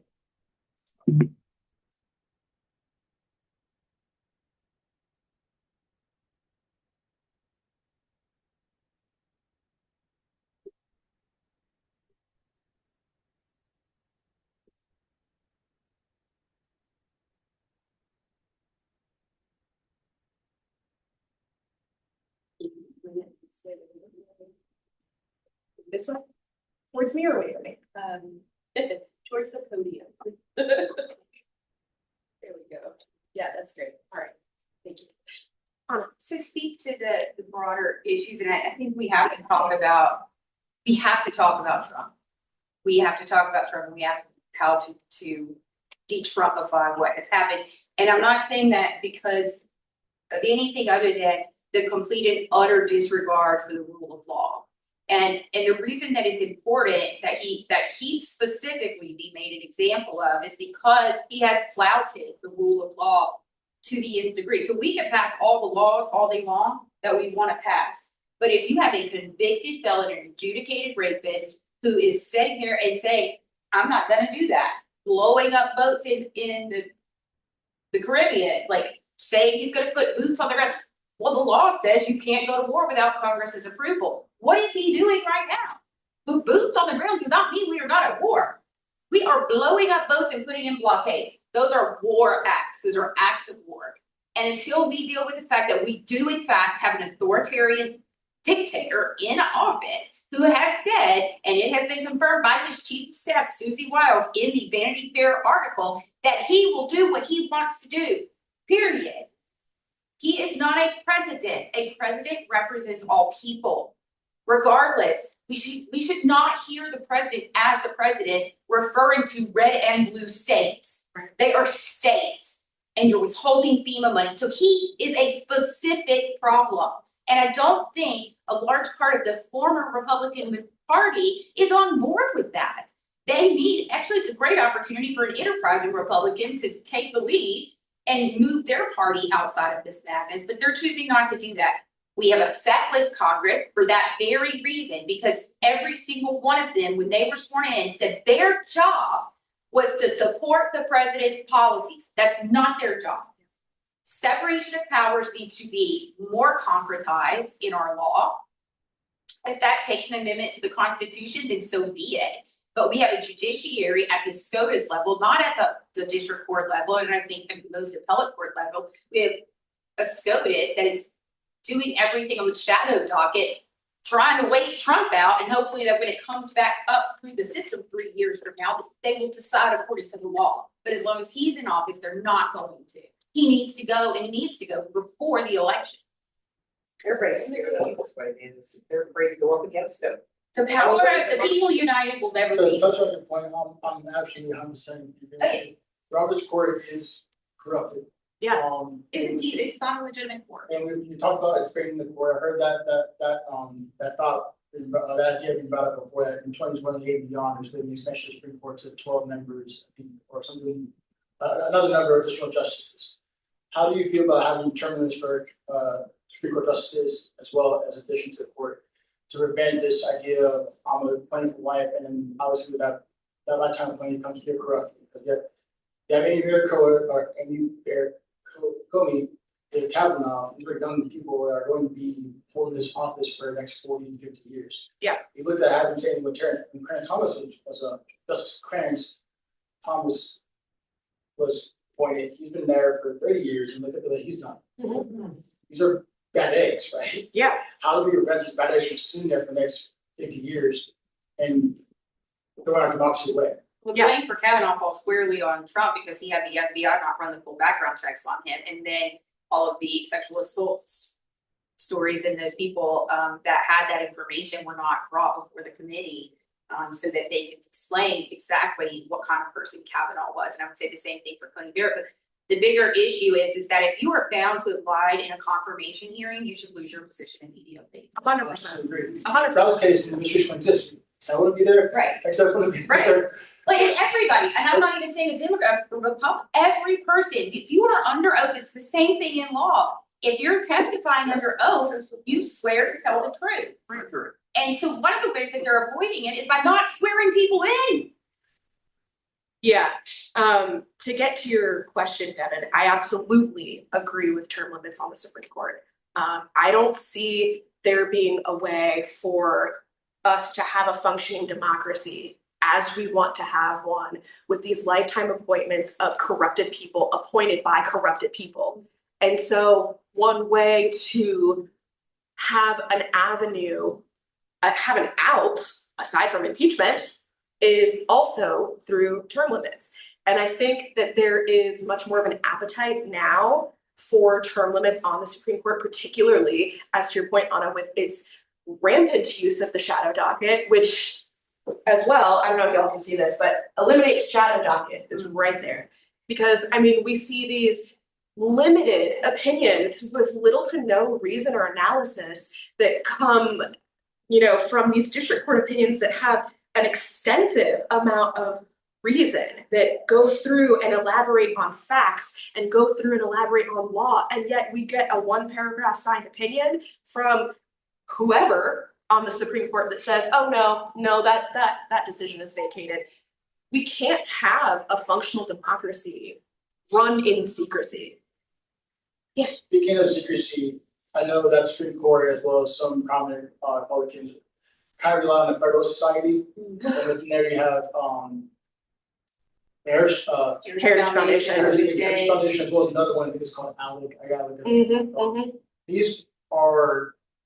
This one? Towards me or away from me? Towards the podium. There we go. Yeah, that's great. All right. Thank you. To speak to the broader issues, and I think we have to talk about Trump. We have to talk about Trump, and we have how to de-Trumpify what has happened. And I'm not saying that because of anything other than the complete and utter disregard for the rule of law. And the reason that it's important that he specifically be made an example of is because he has flouted the rule of law to the nth degree. So we can pass all the laws all day long that we want to pass. But if you have a convicted felon or adjudicated rapist who is sitting there and saying, I'm not going to do that, blowing up boats in the Caribbean, like saying he's going to put boots on the ground. Well, the law says you can't go to war without Congress's approval. What is he doing right now? Boots on the ground does not mean we are not at war. We are blowing up boats and putting in blockades. Those are war acts. Those are acts of war. And until we deal with the fact that we do, in fact, have an authoritarian dictator in office who has said, and it has been confirmed by his chief of staff, Susie Wiles, in the Vanity Fair article, that he will do what he wants to do, period. He is not a president. A president represents all people. Regardless, we should not hear the president as the president referring to red and blue states. They are states, and you're withholding FEMA money. So he is a specific problem. And I don't think a large part of the former Republican Party is on board with that. They need, actually, it's a great opportunity for an enterprising Republican to take the lead and move their party outside of this madness, but they're choosing not to do that. We have a feckless Congress for that very reason, because every single one of them, when they were sworn in, said their job was to support the president's policies. That's not their job. Separation of powers needs to be more concretized in our law. If that takes an amendment to the Constitution, then so be it. But we have a judiciary at the SCOTUS level, not at the district court level, and I think at most appellate court level. We have a SCOTUS that is doing everything on the shadow docket, trying to wait Trump out, and hopefully that when it comes back up through the system 3 years from now, they will decide according to the law. But as long as he's in office, they're not going to. He needs to go, and he needs to go before the election. Everybody's scared of this way, is they're afraid to go up against him. The power of the people united will never To be. touch on your point, I'm absolutely 100%. Okay. Robert's court is corrupted. Yeah. It's not a legitimate court. And when you talk about expanding the court, I heard that thought, that idea being brought up before, that in 2028 and beyond, there's going to be expansion of the Supreme Court to 12 members, or something, another number of additional justices. How do you feel about having term limits for Supreme Court justices as well as addition to the court to prevent this idea of appointing for life, and then obviously that lifetime appointment comes to be corrupt? Because you have Ericka Kopp, the Kavanaugh, these are young people that are going to be holding this office for the next 40 to 50 years. Yeah. You look at having saying when Clarence Thomas was Justice Clarence Thomas was appointed, he's been there for 30 years, and look at what he's done. Mhm. These are bad eggs, right? Yeah. How do we prevent these bad eggs from sitting there for the next 50 years and throwing our democracy away? Well, Yeah. blame for Kavanaugh falls squarely on Trump because he had the FBI not run the full background checks on him, and then all of the sexual assault stories and those people that had that information were not brought before the committee so that they could explain exactly what kind of person Kavanaugh was. And I would say the same thing for Coney Barrett. But the bigger issue is that if you are found to have lied in a confirmation hearing, you should lose your position immediately. 100%. Agree. 100%. If that was the case, the administration would exist. I wouldn't be there, Right. except for the people Right. there. Like, and everybody, and I'm not even saying a Democrat or Republican, every person, if you are under oath, it's the same thing in law. If you're testifying under oath, you swear to tell the truth. And so one of the ways that they're avoiding it is by not swearing people in. Yeah. To get to your question, Devin, I absolutely agree with term limits on the Supreme Court. I don't see there being a way for us to have a functioning democracy as we want to have one with these lifetime appointments of corrupted people appointed by corrupted people. And so one way to have an avenue, have an out, aside from impeachment, is also through term limits. And I think that there is much more of an appetite now for term limits on the Supreme Court, particularly, as to your point, Anna, with its rampant use of the shadow docket, which as well, I don't know if y'all can see this, but eliminate shadow docket is right there. Because, I mean, we see these limited opinions with little to no reason or analysis that come, from these district court opinions that have an extensive amount of reason, that go through and elaborate on facts and go through and elaborate on law, and yet we get a 1-paragraph signed opinion from whoever on the Supreme Court that says, oh no, that decision is vacated. We can't have a functional democracy run in secrecy. Yeah. Speaking of secrecy, I know that Supreme Court, as well as some prominent Republicans, kind of rely on the Federalist Society. And within there you have Heritage Foundation. Heritage Foundation, as well as another one, I think it's called ALEC. I gotta look at it.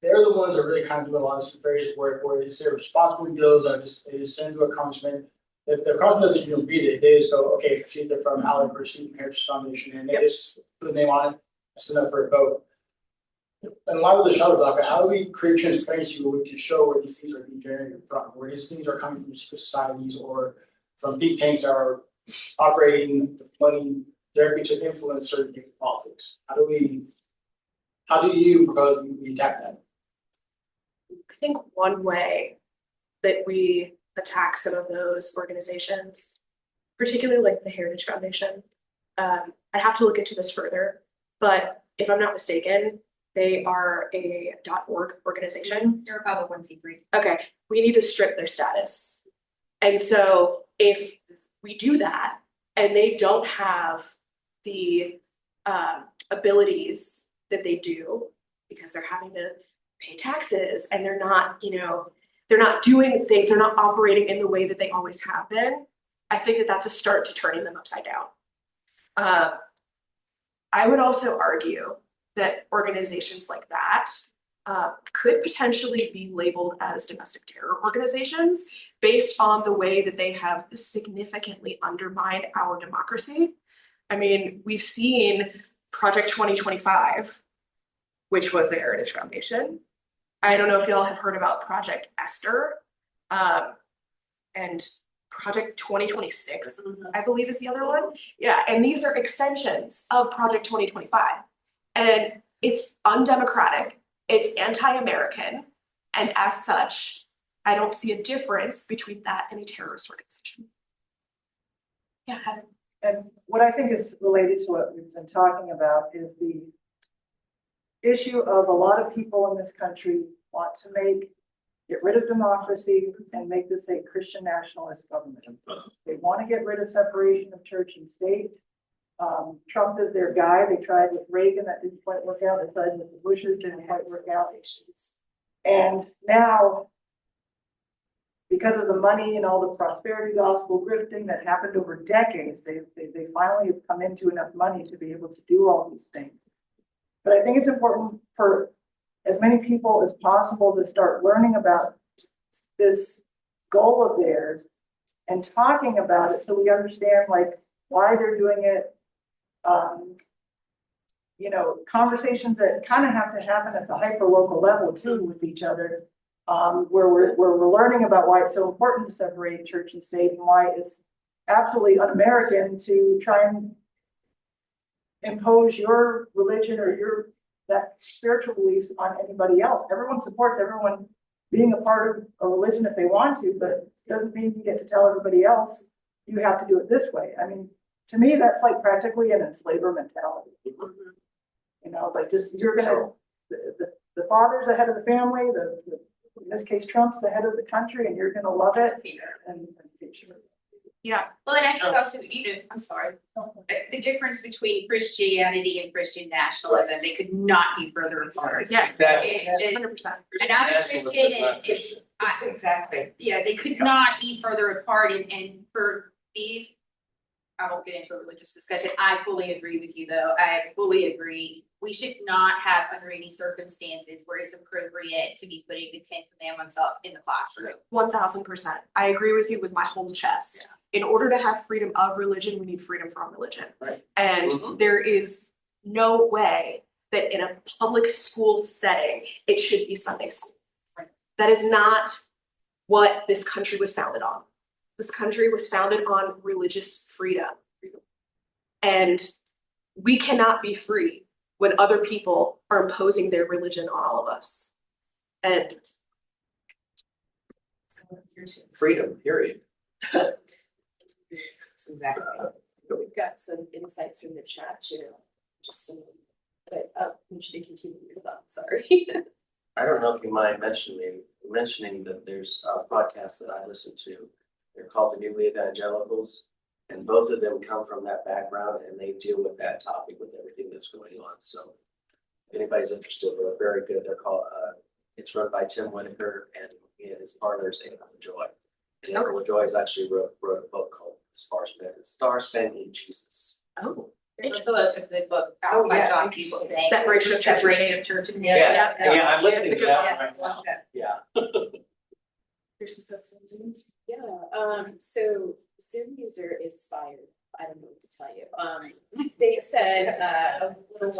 They're the ones that really kind of do a lot of various work where it's their responsible bills are they just send to a congressman. If the congressman doesn't even read it, they just go, okay, see they're from ALEC or see Heritage Foundation, and they just put the name on it and send up for a vote. And a lot of the shadow docket, how do we create transparency where we can show where these things are being generated from, where these things are coming from secret societies or from think tanks that are operating with money directly to influence certain politics? How do you propose we attack that? I think one way that we attack some of those organizations, particularly like the Heritage Foundation, I have to look into this further, but if I'm not mistaken, they are a .org organization. They're a 501c3. Okay, we need to strip their status. And so if we do that and they don't have the abilities that they do because they're having to pay taxes and they're not, they're not doing things, they're not operating in the way that they always have been, I think that that's a start to turning them upside down. I would also argue that organizations like that could potentially be labeled as domestic terror organizations based on the way that they have significantly undermined our democracy. I mean, we've seen Project 2025, which was the Heritage Foundation. I don't know if y'all have heard about Project Esther, and Project 2026, I believe is the other one. Yeah, and these are extensions of Project 2025. And it's undemocratic, it's anti-American, and as such, I don't see a difference between that and a terrorist organization. Yeah, Heather. And what I think is related to what we've been talking about is the issue of a lot of people in this country want to get rid of democracy and make this a Christian nationalist government. They want to get rid of separation of church and state. Trump is their guy. They tried with Reagan, that didn't quite work out. They tried with the Bushes, didn't quite work out. And now, because of the money and all the prosperity gospel grifting that happened over decades, they finally have come into enough money to be able to do all these things. But I think it's important for as many people as possible to start learning about this goal of theirs and talking about it so we understand like why they're doing it. Conversations that kind of have to happen at the hyper local level too with each other, where we're learning about why it's so important to separate church and state and why it's absolutely un-American to try and impose your religion or that spiritual beliefs on anybody else. Everyone supports everyone being a part of a religion if they want to, but it doesn't mean you get to tell everybody else you have to do it this way. I mean, to me, that's like practically an enslaver mentality. Like just you're gonna the father's the head of the family, in this case Trump's the head of the country, and you're gonna love it. And Yeah. Well, and I think also, I'm sorry, the difference between Christianity and Christian nationalism, they could not be further apart. Yeah. Exactly. 100%. And I'm a Nationalism Christian is not and Christian. Exactly. yeah, they could not be further apart and for these, I won't get into a religious discussion. I fully agree with you though. I fully agree. We should not have under any circumstances where it's appropriate to be putting the 10 commandments up in the classroom. 1000%. I agree with you with my whole chest. In order to have freedom of religion, we need freedom from religion. Right. And there is no way that in a public school setting, it should be Sunday school. Right. That is not what this country was founded on. This country was founded on religious freedom. And we cannot be free when other people are imposing their religion on all of us. And Freedom, period. Exactly. We've got some insights from the chat too. Just some, but you should continue your thoughts, sorry. I don't know if you mind mentioning that there's a podcast that I listen to. They're called the New Evangelicals, and both of them come from that background, and they deal with that topic with everything that's going on. So, if anybody's interested, they're very good. They're called. It's run by Tim Whitaker, and his partner is Ericka Kopp. And Ericka Kopp has actually wrote a book called Star Spangled Jesus. oh, It's a good book. Oh, my job people say. Separation of church and Church and Yeah, I'm listening to that Yeah. right now. Yeah. there's some folks on Zoom. Yeah, so Zoom user is fired. I don't know what to tell you. They said a little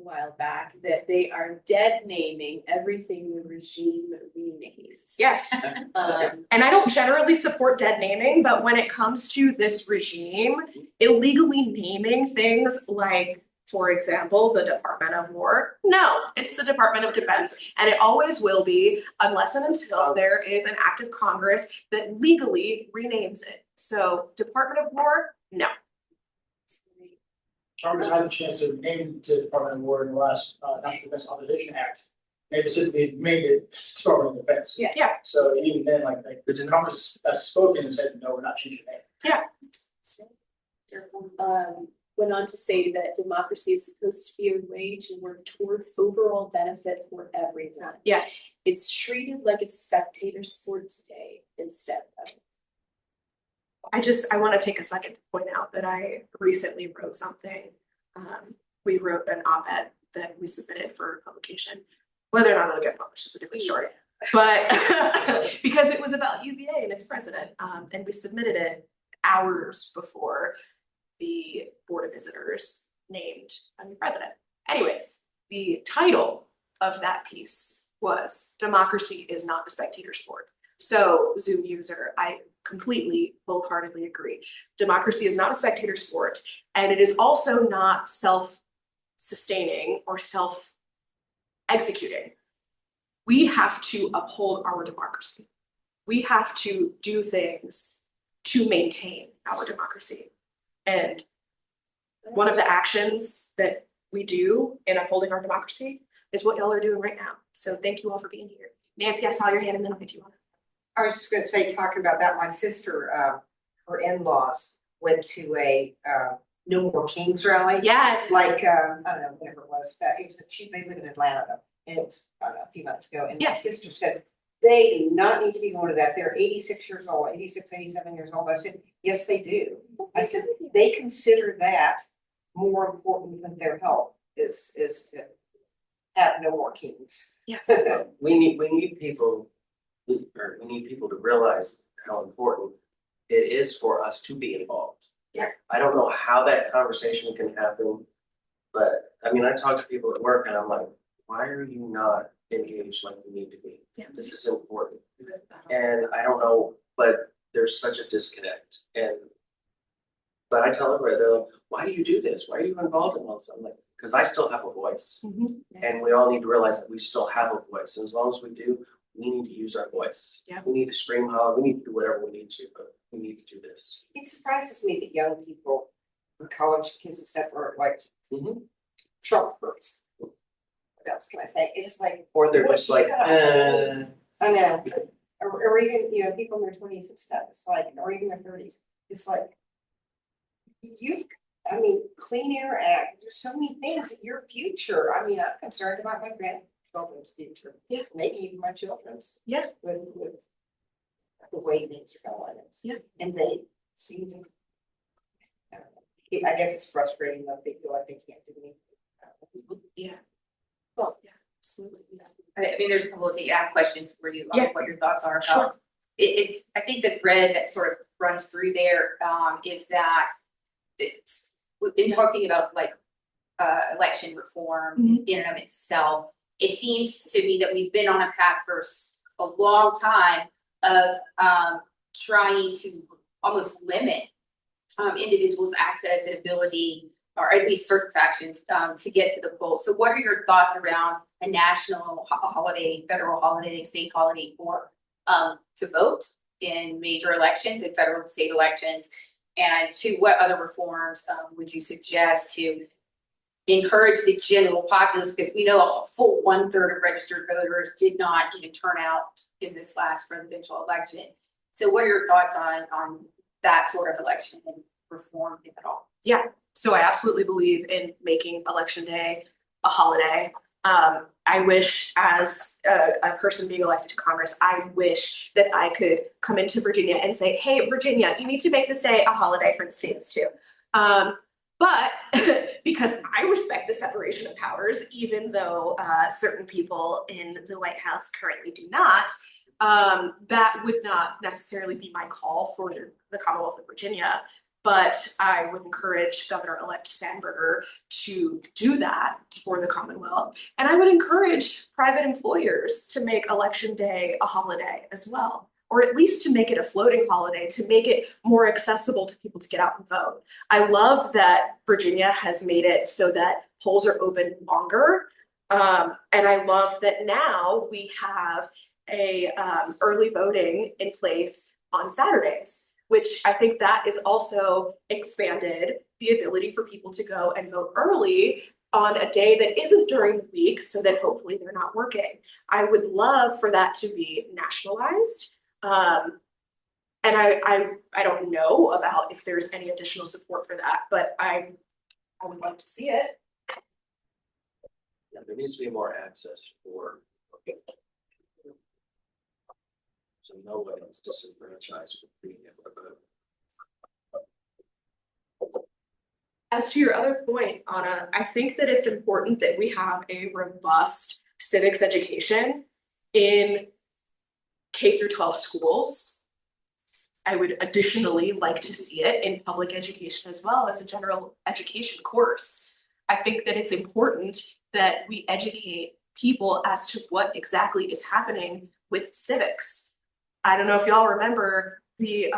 while back that they are dead naming everything the regime renames. Yes. And I don't generally support dead naming, but when it comes to this regime, illegally naming things like, for example, the Department of War, no, it's the Department of Defense. And it always will be unless and until there is an act of Congress that legally renames it. So Department of War, no. Congress had the chance to name the Department of War in the last National Defense Authorization Act. They specifically made it Department of Defense. Yeah. Yeah. So even then, the Congress has spoken and said, no, we're not changing the name. What went on to say that democracy is supposed to be a way to work towards overall benefit for everyone. Yes. It's treated like a spectator sport today instead of. I want to take a second to point out that I recently wrote something. We wrote an op-ed that we submitted for publication. Whether or not it'll get published is a different story. But because it was about UVA and its president, and we submitted it hours before the Board of Visitors named a new president. Anyways, the title of that piece was "Democracy is not a spectator sport." So, Zoom user, I completely, wholeheartedly agree. Democracy is not a spectator sport, and it is also not self-sustaining or self-executing. We have to uphold our democracy. We have to do things to maintain our democracy. And one of the actions that we do in upholding our democracy is what y'all are doing right now. So thank you all for being here. Nancy, I saw your hand and then I'll get you on. I was just gonna say, talking about that, my sister, her in-laws went to a, No More Kings rally. Yes. Like, I don't know, whatever it was, but it was, they live in Atlanta though, and it was, I don't know, a few months ago, and my Yes. sister said, they do not need to be going to that, they're 86 years old, 86, 87 years old. I said, yes, they do. I said, they consider that more important than their health is to have no more kings. Yes. We need people, or we need people to realize how important it is for us to be involved. Yeah. I don't know how that conversation can happen, but I mean, I talk to people at work and I'm like, why are you not engaged like you need to be? Yeah. This is important. And I don't know, but there's such a disconnect. But I tell everybody, they're like, why do you do this? Why are you involved in all this? I'm like, because I still have a voice. And we all need to realize that we still have a voice. And as long as we do, we need to use our voice. Yeah. We need to scream, holler, we need to do whatever we need to, but we need to do this. It surprises me that young people, the college kids and stuff, are like Trumpers. What else can I say? It's like, Or they're what just you like, got? eh. I know, or even, you know, people in their 20s and stuff, it's like, or even their 30s, it's like, I mean, Clean Air Act, there's so many things in your future. I mean, I'm concerned about my grandchildren's future. Yeah. Maybe even my children's. Yeah. With the way things are going. Yeah. And they seem to, I don't know. I guess it's frustrating that they feel like they can't do anything. Yeah. Well, yeah, absolutely. Yeah. I mean, there's a couple of things, I have questions for you on Yeah. what your thoughts are about. Sure. It's, I think the thread that sort of runs through there, is that it's, in talking about like, election reform in and of itself, it seems to me that we've been on a path for a long time of, trying to almost limit, individuals' access and ability, or at least certain factions, to get to the polls. So what are your thoughts around a national holiday, federal holiday, state holiday for, to vote in major elections and federal and state elections? And to what other reforms, would you suggest to encourage the general populace? Because we know a full 1/3 of registered voters did not even turn out in this last presidential election. So what are your thoughts on that sort of election and reform, if at all? Yeah, so I absolutely believe in making Election Day a holiday. I wish, as a person being elected to Congress, I wish that I could come into Virginia and say, hey, Virginia, you need to make this day a holiday for the states too. But because I respect the separation of powers, even though certain people in the White House currently do not, that would not necessarily be my call for the Commonwealth of Virginia. But I would encourage Governor-elect Sandberger to do that for the Commonwealth. And I would encourage private employers to make Election Day a holiday as well, or at least to make it a floating holiday, to make it more accessible to people to get out and vote. I love that Virginia has made it so that polls are open longer. And I love that now we have a early voting in place on Saturdays, which I think that is also expanded the ability for people to go and vote early on a day that isn't during the week, so that hopefully they're not working. I would love for that to be nationalized. And I don't know about if there's any additional support for that, but I I would like to see it. Yeah, there needs to be more access for. So no one is disenfranchised from being able to vote. As to your other point, Anna, I think that it's important that we have a robust civics education in K through 12 schools. I would additionally like to see it in public education as well as a general education course. I think that it's important that we educate people as to what exactly is happening with civics. I don't know if y'all remember the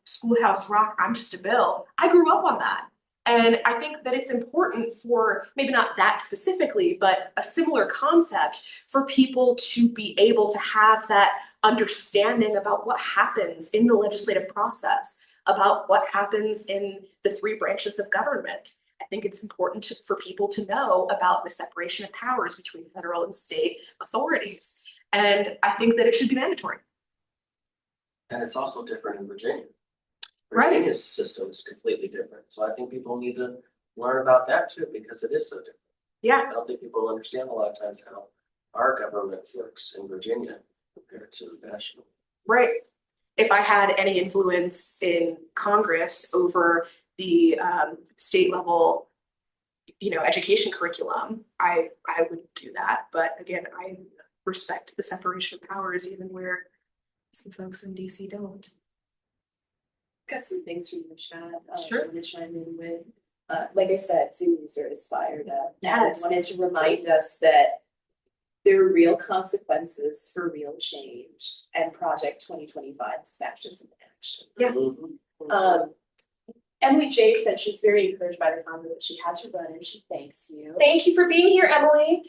Schoolhouse Rock, I'm Just a Bill. I grew up on that. And I think that it's important for, maybe not that specifically, but a similar concept for people to be able to have that understanding about what happens in the legislative process, about what happens in the three branches of government. I think it's important for people to know about the separation of powers between federal and state authorities. And I think that it should be mandatory. And it's also different in Virginia. Right. Virginia's system is completely different. So I think people need to learn about that too, because it is so different. Yeah. I don't think people understand a lot of times how our government works in Virginia compared to the national. Right. If I had any influence in Congress over the state level, education curriculum, I would do that. But again, I respect the separation of powers, even where some folks in DC don't. Got some things from the chat. Sure. To chime in with. Like I said, Sue's are inspired. Yes. I wanted to remind us that there are real consequences for real change, and Project 2025 snatches in action. Yeah. Emily J said she's very encouraged by the comment that she had to run, and she thanks you. Thank you for being here, Emily.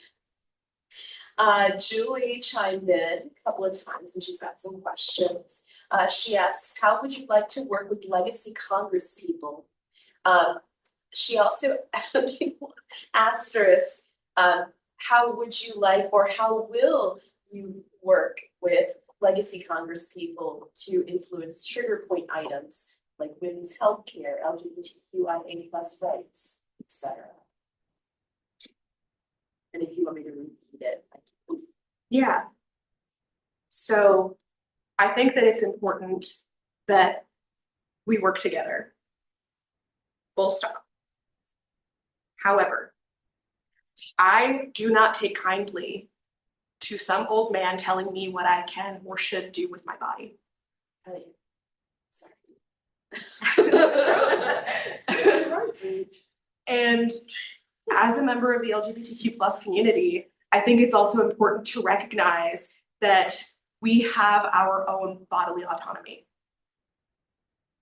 Julie chimed in a couple of times and she's got some questions. She asks, how would you like to work with legacy Congress people? She also asked us, how would you like, or how will you work with legacy Congress people to influence trigger point items like women's health care, LGBTQIA+ rights, etc.? And if you want me to repeat it, I can. Yeah. So I think that it's important that we work together. Full stop. However, I do not take kindly to some old man telling me what I can or should do with my body. Sorry. And as a member of the LGBTQ+ community, I think it's also important to recognize that we have our own bodily autonomy.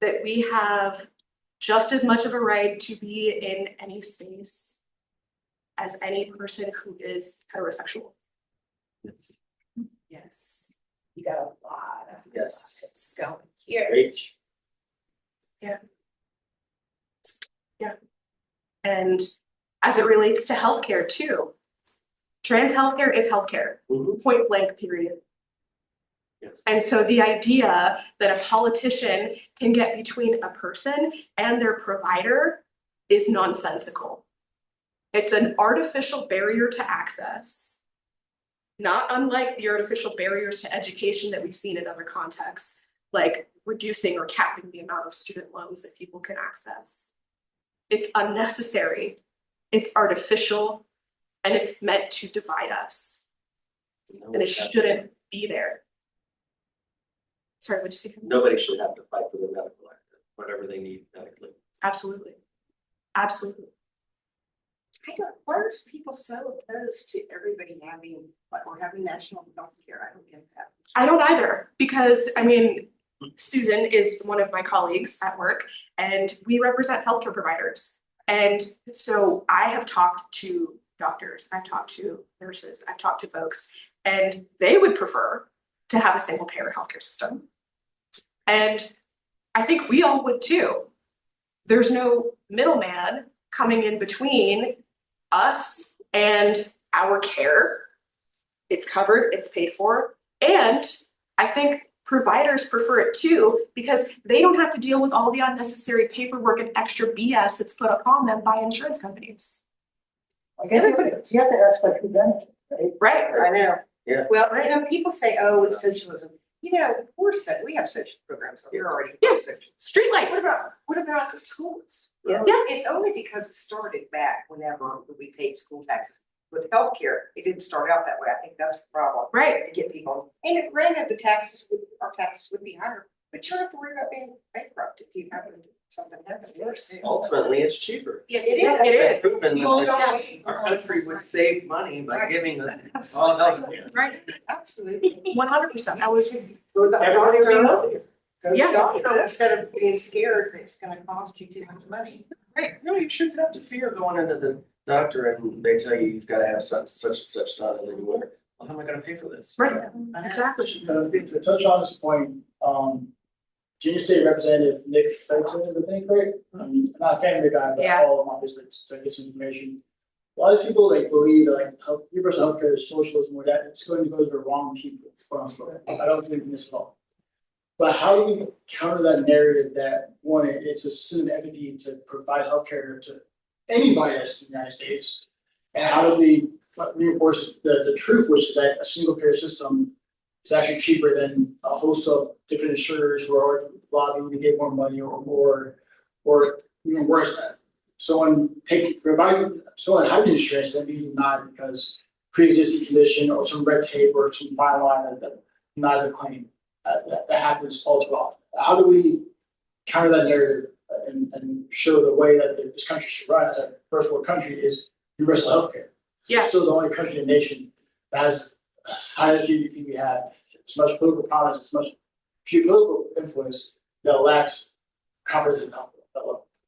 That we have just as much of a right to be in any space as any person who is heterosexual. Yes, you got a lot of Yes. going here. Great. Yeah. And as it relates to healthcare too, trans healthcare is healthcare, point blank, period. Yes. And so the idea that a politician can get between a person and their provider is nonsensical. It's an artificial barrier to access, not unlike the artificial barriers to education that we've seen in other contexts, like reducing or capping the amount of student loans that people can access. It's unnecessary, it's artificial, and it's meant to divide us. And it shouldn't be there. Sorry, what'd you say? Nobody should have to fight for their medical active, whatever they need medically. Absolutely. Absolutely. Why are people so opposed to everybody having, or having national health care? I don't get that. I don't either, because I mean, Susan is one of my colleagues at work and we represent healthcare providers. And so I have talked to doctors, I've talked to nurses, I've talked to folks, and they would prefer to have a single payer healthcare system. And I think we all would too. There's no middleman coming in between us and our care. It's covered, it's paid for. And I think providers prefer it too, because they don't have to deal with all the unnecessary paperwork and extra BS that's put upon them by insurance companies. I guess you have to ask like who benefits, right? Right. I know. Yeah. Well, people say, oh, it's socialism. We have social programs. We're already Yeah. social. Streetlights. What about the schools? Yeah. It's only because it started back whenever we paid school taxes. With healthcare, it didn't start out that way. I think that's the problem. Right. To get people, and granted, our taxes would be higher, but you don't have to worry about being bankrupt if you happen to something happens. Ultimately, it's cheaper. Yes, It It's is. been proven People that don't. our country would save money by Right. giving us all healthcare. Right. Absolutely. 100%. That was Go to the Everybody would be doctor. healthier. Go to Yeah. the doctor instead of being scared that it's gonna cost you too much money. No, you shouldn't have to fear going into the doctor and they tell you you've got to have such and such done, and then you wonder, well, how am I gonna pay for this? right. Exactly. To touch on this point, Virginia State Representative Nick Fulton, I think, right? I'm not a fan of the guy, but Yeah. I follow him on business to get some information. A lot of people believe that universal healthcare is socialism, or that it's going to go to the wrong people, quote unquote. I don't believe in this at all. But how do we counter that narrative that one, it's a sin of entity to provide healthcare to anybody that's in the United States? And how do we reinforce the truth, which is that a single payer system is actually cheaper than a host of different insurers who are lobbying to get more money or even worse than that. Someone having insurance then be denied because pre-existing condition or some red tape or some fine line that denies a claim. That happens all too often. How do we counter that narrative and show the way that this country should run as a first world country is universal healthcare? Yeah. It's still the only country in the nation that has as high as GDP we have, as much political promise, as much geopolitical influence that lacks comprehensive health.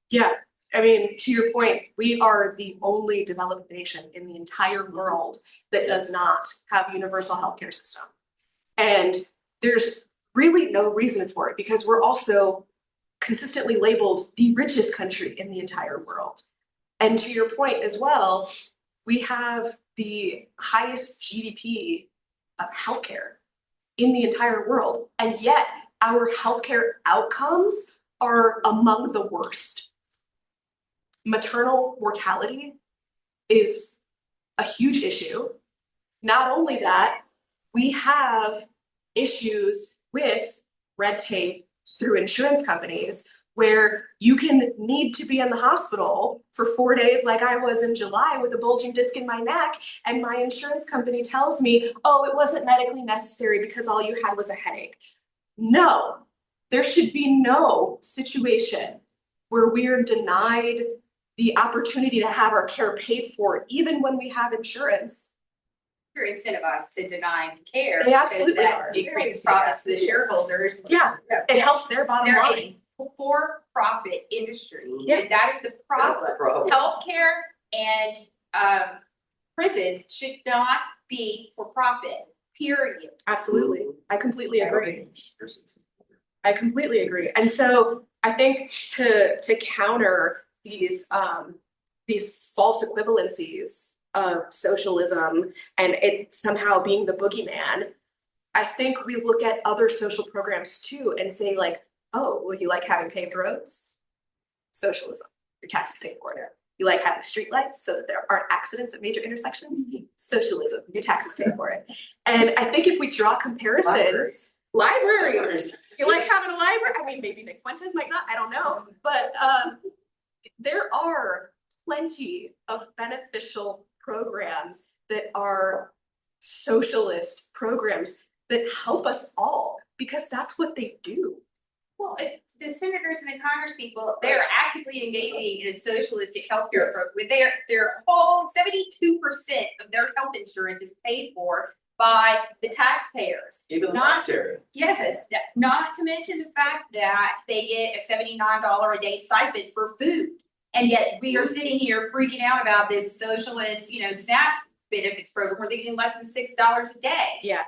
Yeah. I mean, to your point, we are the only developed nation in the entire world that does not have a universal healthcare system. And there's really no reason for it because we're also consistently labeled the richest country in the entire world. And to your point as well, we have the highest GDP of healthcare in the entire world. And yet our healthcare outcomes are among the worst. Maternal mortality is a huge issue. Not only that, we have issues with red tape through insurance companies where you can need to be in the hospital for 4 days like I was in July with a bulging disc in my neck, and my insurance company tells me, oh, it wasn't medically necessary because all you had was a headache. No, there should be no situation where we're denied the opportunity to have our care paid for even when we have insurance. You're incentivized to deny care. They absolutely because are. that increases profits to the shareholders. Yeah, it helps their bottom They're line. a for-profit industry. Yeah. And that is the problem. Problem. Healthcare and prisons should not be for profit, period. Absolutely. I completely agree. I completely agree. And so I think to counter these false equivalencies of socialism and it somehow being the boogeyman, I think we look at other social programs too and say like, oh, well, you like having paved roads? Socialism. Your taxes pay for it. You like having streetlights so that there aren't accidents at major intersections? Socialism. Your taxes pay for it. And I think if we draw comparisons, libraries. You like having a library? I mean, maybe Nick Fuentes might not, I don't know. But there are plenty of beneficial programs that are socialist programs that help us all because that's what they do. Well, if the senators and the Congress people, they're actively engaging in a socialistic healthcare program. Their whole 72% of their health insurance is paid for by the taxpayers. Even the Not- military. Yes, not to mention the fact that they get a $79 a day stipend for food. And yet we are sitting here freaking out about this socialist, SNAP benefits program where they're getting less than $6 a day. Yeah.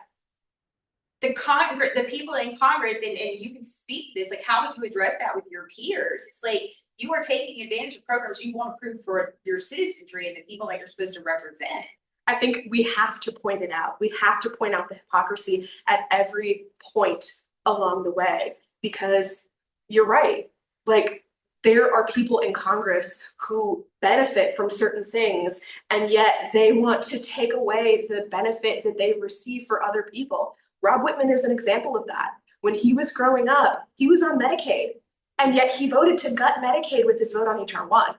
The people in Congress, and you can speak to this, like how would you address that with your peers? It's like you are taking advantage of programs you want to prove for your citizenry and the people that you're supposed to represent. I think we have to point it out. We have to point out the hypocrisy at every point along the way, because you're right. Like, there are people in Congress who benefit from certain things, and yet they want to take away the benefit that they receive for other people. Rob Whitman is an example of that. When he was growing up, he was on Medicaid, and yet he voted to gut Medicaid with his vote on HR 1.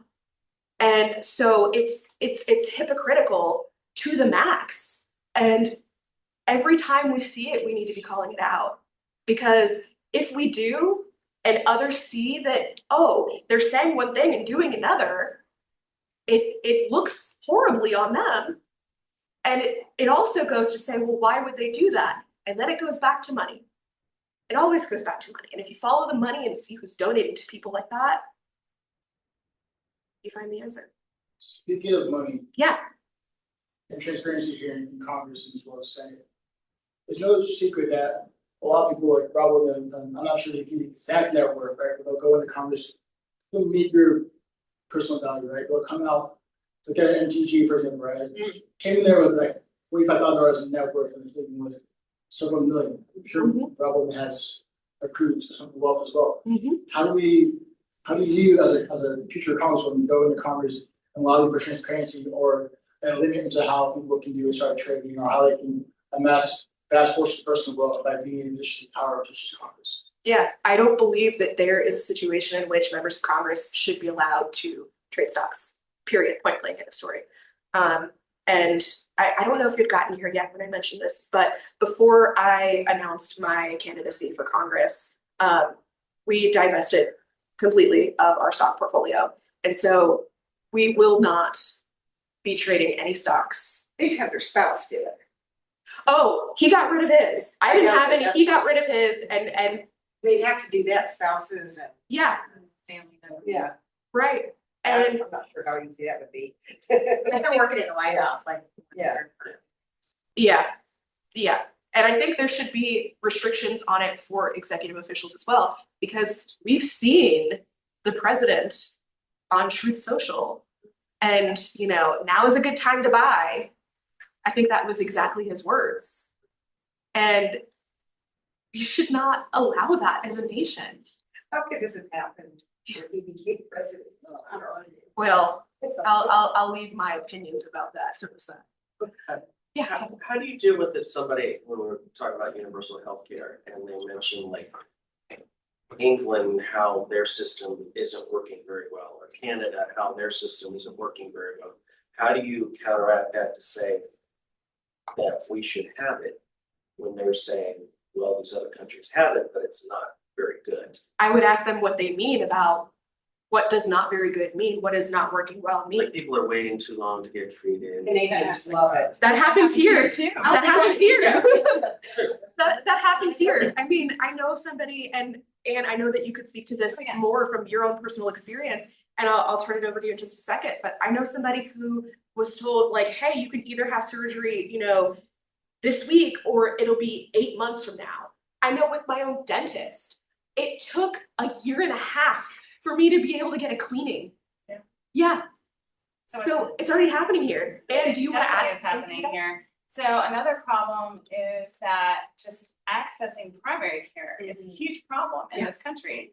And so it's hypocritical to the max. And every time we see it, we need to be calling it out. Because if we do, and others see that, oh, they're saying one thing and doing another, it looks horribly on them. And it also goes to say, well, why would they do that? And then it goes back to money. It always goes back to money. And if you follow the money and see who's donating to people like that, you find the answer. Speaking of money Yeah. and transparency here in Congress and as well as Senate, it's no secret that a lot of people like Rob and I'm not sure they get the exact net worth, right? But they'll go into Congress, they'll meet your personal value, right? They'll come out to get an MTG, for example, right? Came in there with like $45,000 in net worth and thinking with several million. I'm sure Rob has accrued wealth as well. How do you as a future congresswoman go into Congress and lobby for transparency or a limit into how people can do inside trading or how they can amass vast forces of personal wealth by being in position of power such as Congress? Yeah, I don't believe that there is a situation in which members of Congress should be allowed to trade stocks, period, point blank, end of story. And I don't know if you'd gotten here yet when I mentioned this, but before I announced my candidacy for Congress, we divested completely of our stock portfolio. And so we will not be trading any stocks. They just have their spouse do it. Oh, he got rid of his. I didn't have any, he got rid of his and They'd have to do that, spouses and yeah, Family members. yeah. right. I'm And not sure how easy that would be. If they're working in the White House, like. Yeah. yeah, yeah. And I think there should be restrictions on it for executive officials as well, because we've seen the president on Truth Social and, you know, now is a good time to buy. I think that was exactly his words. And you should not allow that as a nation. How could this have happened when he became president? Well, I'll leave my opinions about that to the side. Yeah. How do you deal with if somebody, when we're talking about universal health care, and they mention like England, how their system isn't working very well, or Canada, how their system isn't working very well? How do you counteract that to say that we should have it when they're saying, well, these other countries have it, but it's not very good? I would ask them what they mean about what does not very good mean, what is not working well mean. Like people are waiting too long to get treated. Canadians love it. That happens here. too. That happens here. That happens here. I mean, I know somebody, and I know that you could speak to this more from your own personal experience, and I'll turn it over to you in just a second. But I know somebody who was told, like, hey, you can either have surgery, you know, this week, or it'll be 8 months from now. I know with my own dentist, it took a year and a half for me to be able to get a cleaning. Yeah. So it's already happening here. And do you want to add? It's happening here. So another problem is that just accessing primary care is a huge problem in this country.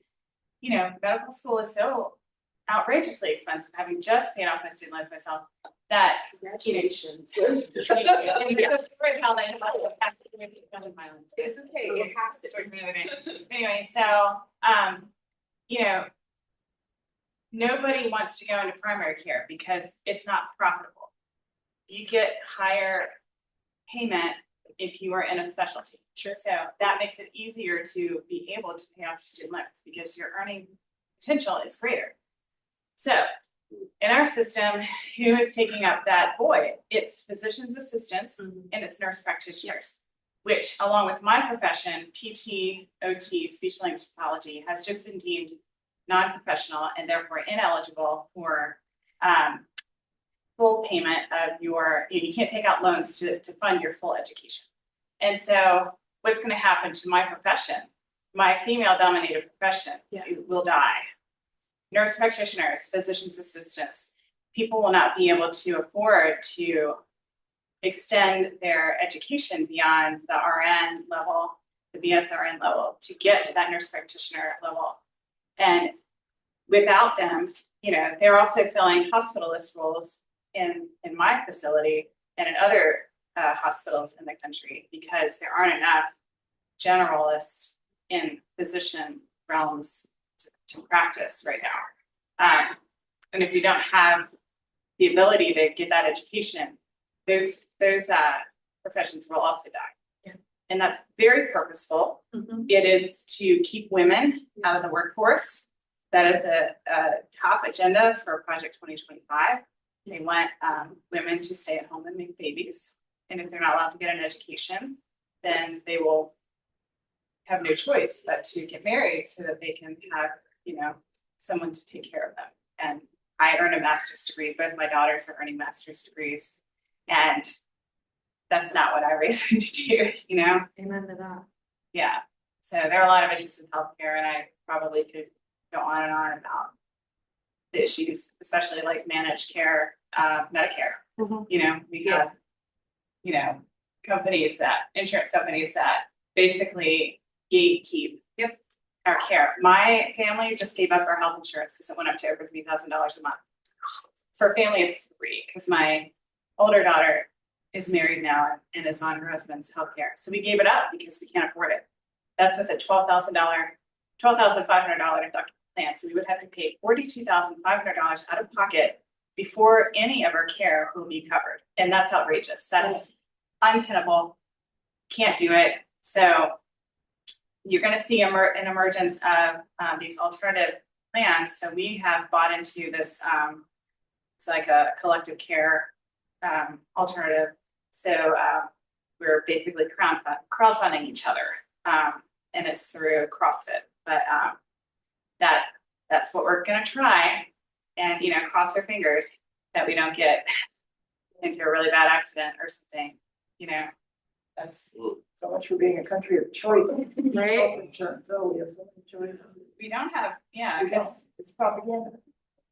You know, medical school is so outrageously expensive, having just paid off my student loans myself, that Congratulations. it's okay. It has to. Anyway, so you know, nobody wants to go into primary care because it's not profitable. You get higher payment if you are in a specialty. Sure. So that makes it easier to be able to pay off your student loans because your earning potential is greater. So in our system, who is taking up that void? It's physician's assistants and it's nurse practitioners, which along with my profession, PT, OT, speech language pathology, has just been deemed non-professional and therefore ineligible for full payment of your, you can't take out loans to fund your full education. And so what's going to happen to my profession, my female dominated profession, it will die. Nurse practitioners, physician's assistants, people will not be able to afford to extend their education beyond the RN level the BSRN level to get to that nurse practitioner level. And without them, you know, they're also filling hospitalist roles in my facility and in other hospitals in the country because there aren't enough generalists in physician realms to practice right now. And if you don't have the ability to get that education, those professions will also die. Yeah. And that's very purposeful. Mhm. It is to keep women out of the workforce. That is a top agenda for Project 2025. They want women to stay at home and make babies. And if they're not allowed to get an education, then they will have no choice but to get married so that they can have, you know, someone to take care of them. And I earned a master's degree. Both my daughters are earning master's degrees. And that's not what I raised them to do, you know? Amen to that. Yeah. So there are a lot of issues in healthcare, and I probably could go on and on about the issues, especially like managed care, Medicare. Mhm. You know, we Yeah. have, you know, insurance companies that basically gatekeep our care. My family just gave up our health insurance because it went up to over $3,000 a month. For a family of 3, because my older daughter is married now and is on her husband's health care. So we gave it up because we can't afford it. That's with a $12,500 deductible plan. So we would have to pay $42,500 out of pocket before any of our care will be covered. And that's outrageous. That's untenable. Can't do it. So you're going to see an emergence of these alternative plans. So we have bought into this, it's like a collective care alternative. So we're basically crowdfunding each other, and it's through CrossFit. But that's what we're going to try, and you know, cross our fingers that we don't get into a really bad accident or something. You know, that's So much for being a country of choice. Right. Health insurance, oh, we have so many choices. we don't have. Yeah, We because don't. It's propaganda.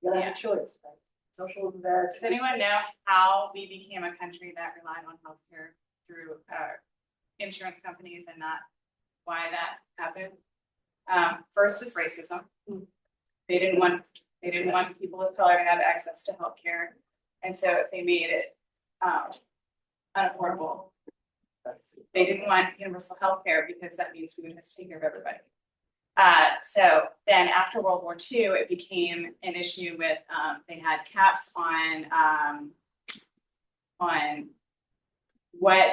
You gotta have a choice, right? Social bad. does anyone know how we became a country that relied on healthcare through insurance companies and not why that happened? First is racism. They didn't want people of color to have access to healthcare, and so if they made it unaffordable, they didn't want universal healthcare because that means we would have to take care of everybody. So then after World War II, it became an issue with, they had caps on what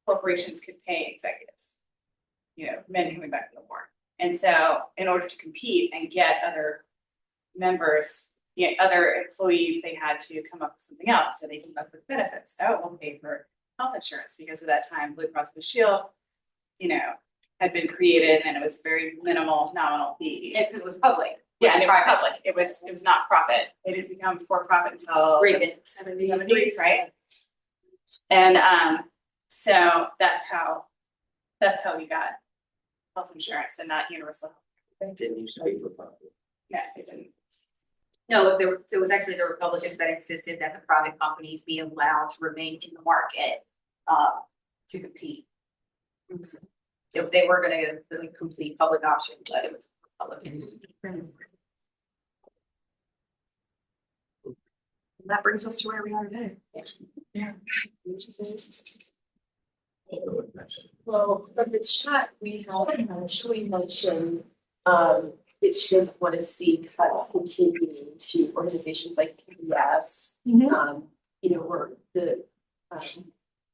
corporations could pay executives, you know, men coming back from the war. And so in order to compete and get other members, other employees, they had to come up with something else. So they came up with benefits. Oh, we'll pay for health insurance because at that time, Blue Cross Blue Shield, you know, had been created and it was very minimal nominal fee. It was public. Yeah, and it was public. It was not profit. It didn't become for profit until Reagan. 70s, right? And so that's how we got health insurance and not universal health. It didn't used to be for profit. Yeah, it didn't. No, there was actually the Republicans that insisted that the private companies be allowed to remain in the market to compete. If they were going to really complete public option, but it was Republican. That brings us to where we are today. Yeah. Well, from the chat, we have Julie mentioned that she doesn't want to see cuts continuing to organizations like PBS, you know, or the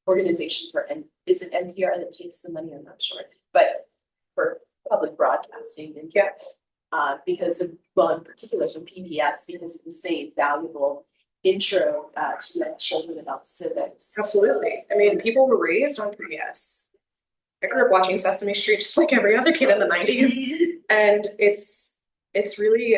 organization for, and is it NPR that takes the money? I'm not sure, but for public broadcasting and because of, well, in particular from PBS, because of the same valuable intro to let children about civics. Absolutely. I mean, people were raised on PBS. I grew up watching Sesame Street just like every other kid in the 90s. And it's really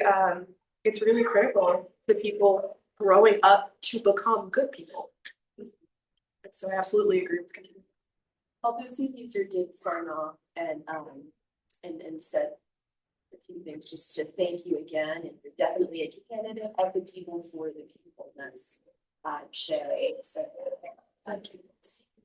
critical to people growing up to become good people. And so I absolutely agree with continuing. Although Zoom user did sign off and said a few things just to thank you again, and you're definitely a candidate of the people for the people. That's Sherry. So thank you.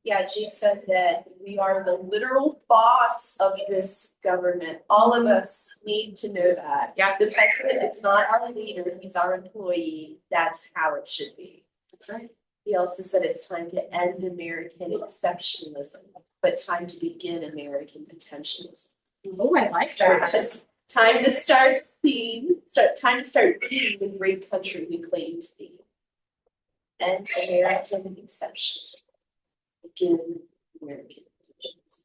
Yeah, G said that we are the literal boss of this government. All of us need to know that. Yeah. The president is not our leader, he's our employee. That's how it should be. That's right. He also said it's time to end American exceptionalism, but time to begin American potentialism. Oh, I like that. Time to start being the great country we claim to be. End American exceptionalism. Begin American potentialism.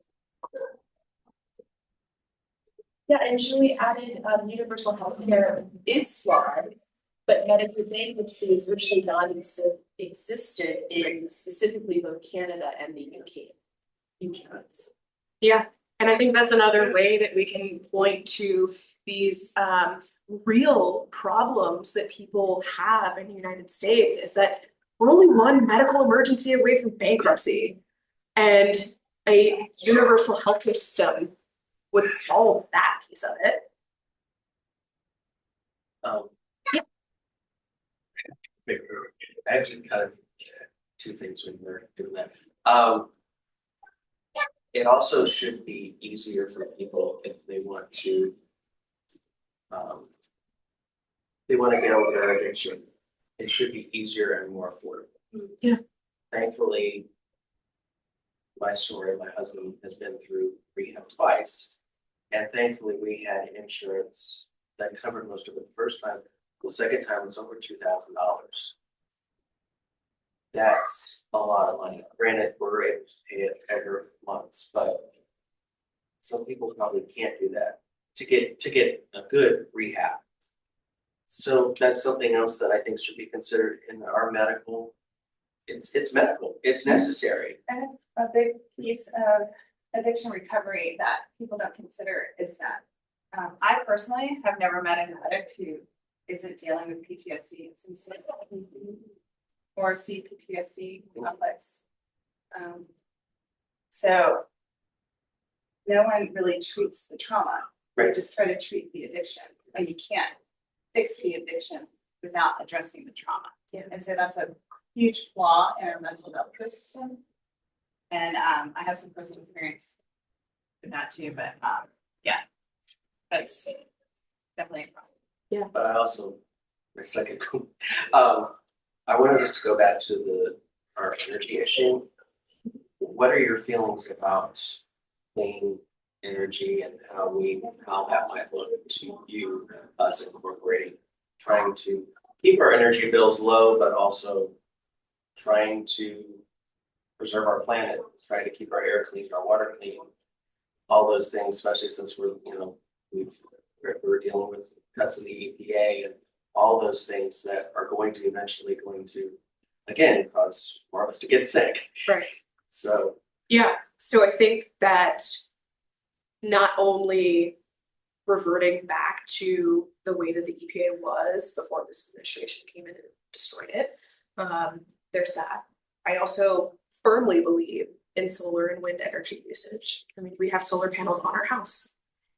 Yeah, and Julie added, universal health care is flawed, but medical bankruptcy is virtually non-existent in specifically both Canada and the UK. Yeah, and I think that's another way that we can point to these real problems that people have in the United States is that we're only one medical emergency away from bankruptcy. And a universal healthcare system would solve that piece of it. Actually, kind of two things when we're doing that. It also should be easier for people if they want to. They want to get over their addiction. It should be easier and more affordable. Yeah. Thankfully, my story, my husband has been through rehab twice. And thankfully, we had insurance that covered most of it the first time. The second time was over $2,000. That's a lot of money. Granted, we're able to pay it every months, but some people probably can't do that to get a good rehab. So that's something else that I think should be considered in our medical. It's medical. It's necessary. And a big piece of addiction recovery that people don't consider is that I personally have never met an addict who isn't dealing with PTSD of some sort or CPTSD complex. So no one really treats the trauma. They just try to treat the addiction, and you can't fix the addiction without addressing the trauma. Yeah. And so that's a huge flaw in our mental health system. And I have some personal experience with that too, but yeah, that's definitely a problem. But I also, my second, I wanted us to go back to our energy issue. What are your feelings about clean energy and how that might look to you, us incorporating, trying to keep our energy bills low, but also trying to preserve our planet, trying to keep our air clean, our water clean, all those things, especially since we're dealing with cuts in the EPA and all those things that are going to eventually again cause more of us to get sick. Right. So yeah, so I think that not only reverting back to the way that the EPA was before this administration came in and destroyed it, there's that. I also firmly believe in solar and wind energy usage. I mean, we have solar panels on our house.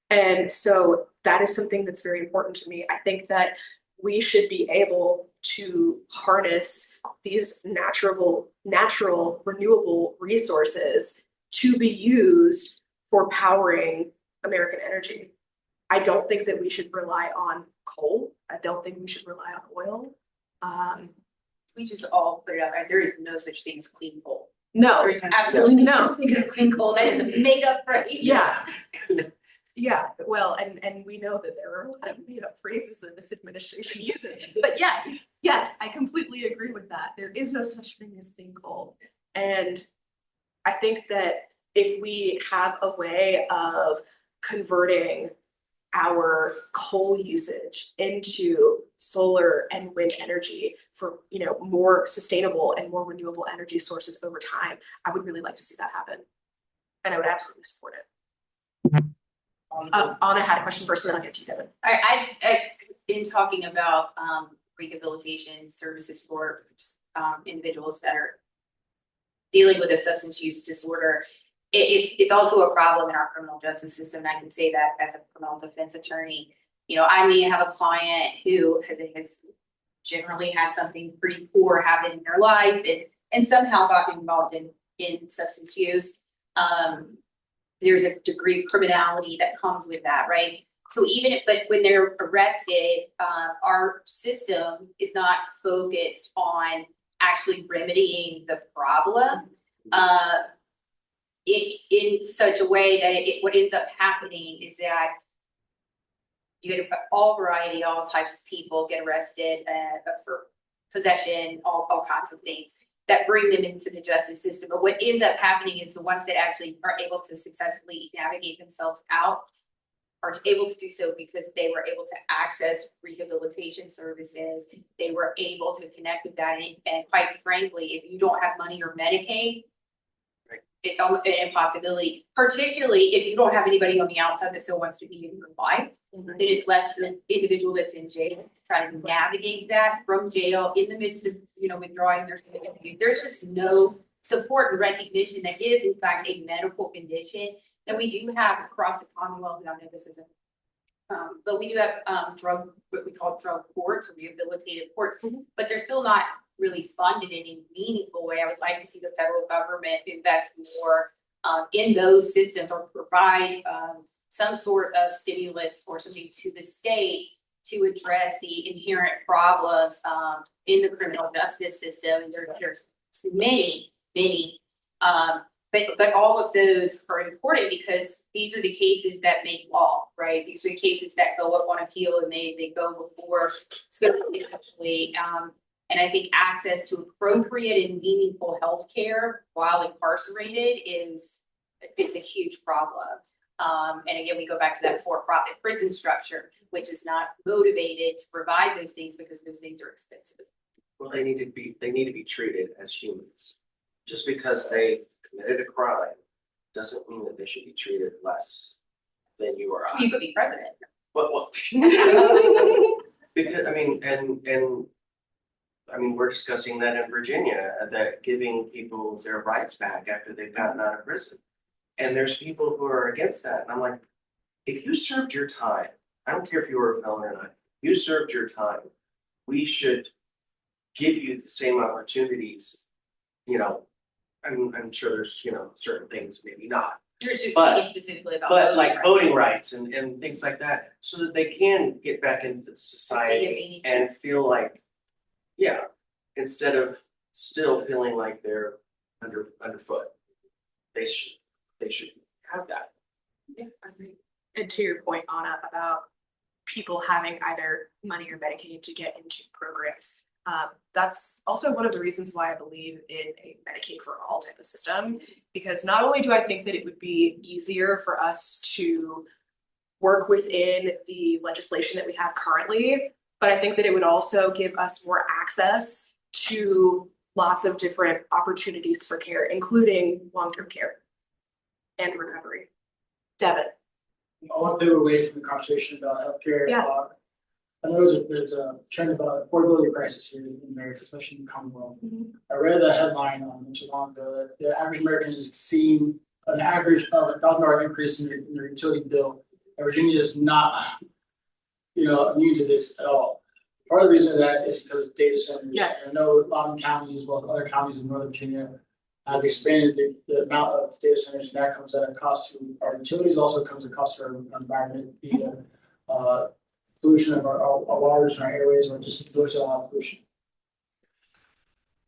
And so that is something that's very important to me. I think that we should be able to harness these natural renewable resources to be used for powering American energy. I don't think that we should rely on coal. I don't think we should rely on oil. We just all put it out there. There is no such thing as clean coal. No, There's absolutely no no. such thing as clean coal. That is made up phrase. Yeah. Yeah, well, and we know that there are a lot of made up phrases that this administration uses, but yes, I completely agree with that. There is no such thing as clean coal. And I think that if we have a way of converting our coal usage into solar and wind energy for, more sustainable and more renewable energy sources over time, I would really like to see that happen. And I would absolutely support it. Anna had a question first, and then I'll get to you, Devin. I in talking about rehabilitation services for individuals that are dealing with a substance use disorder, it's also a problem in our criminal justice system. And I can say that as a criminal defense attorney. I may have a client who has generally had something pretty poor happen in their life and somehow got involved in in substance use. There's a degree of criminality that comes with that, right? So but when they're arrested, our system is not focused on actually remedying the problem in such a way that what ends up happening is that you get all types of people get arrested for possession, all kinds of things that bring them into the justice system. But what ends up happening is the ones that actually are able to successfully navigate themselves out are able to do so because they were able to access rehabilitation services. They were able to connect with that. And quite frankly, if you don't have money or Medicaid, it's almost an impossibility, particularly if you don't have anybody on the outside that still wants to be in your life. Then it's left to the individual that's in jail to try to navigate that from jail in the midst of, withdrawing their certificate. There's just no support and recognition that is in fact a medical condition that we do have across the Commonwealth. And I know this isn't, but we do have what we call drug courts or rehabilitative courts, but they're still not really funded in a meaningful way. I would like to see the federal government invest more in those systems or provide some sort of stimulus or something to the states to address the inherent problems in the criminal justice system. There's many, but all of those are important because these are the cases that make law, right? These are the cases that go up on appeal and they go before actually. And I think access to appropriate and meaningful health care while incarcerated it's a huge problem. And again, we go back to that for-profit prison structure, which is not motivated to provide those things because those things are expensive. Well, they need to be treated as humans. Just because they committed a crime doesn't mean that they should be treated less than you or I. You could be president. Well, because we're discussing that in Virginia, that giving people their rights back after they've gotten out of prison. And there's people who are against that. And I'm like, if you served your time, I don't care if you were a felon or not, you served your time, we should give you the same opportunities. I'm sure there's, certain things, maybe not. You're just speaking specifically about voting rights and things like that, so that they can get back into society and feel like, instead of still feeling like they're underfoot, they should have that. Yeah, I agree. And to your point, Anna, about people having either money or Medicaid to get into programs, that's also one of the reasons why I believe in a Medicaid for all type of system, because not only do I think that it would be easier for us to work within the legislation that we have currently, but I think that it would also give us more access to lots of different opportunities for care, including long-term care and recovery. Devin. I want to pivot away from the conversation about healthcare. Yeah. I know there's a trend about affordability crisis here in America, especially in the Commonwealth. I read a headline not too long ago that the average American is seeing an average of $1,000 increase in their utility bill. And Virginia is not, immune to this at all. Part of the reason of that is because of data centers. Yes. I know Loudoun County, as well as other counties in Northern Virginia, have expanded the amount of data centers, and that comes at a cost to our utilities. Also comes at a cost to our environment via pollution of our waters and our airways, or just pollution of pollution.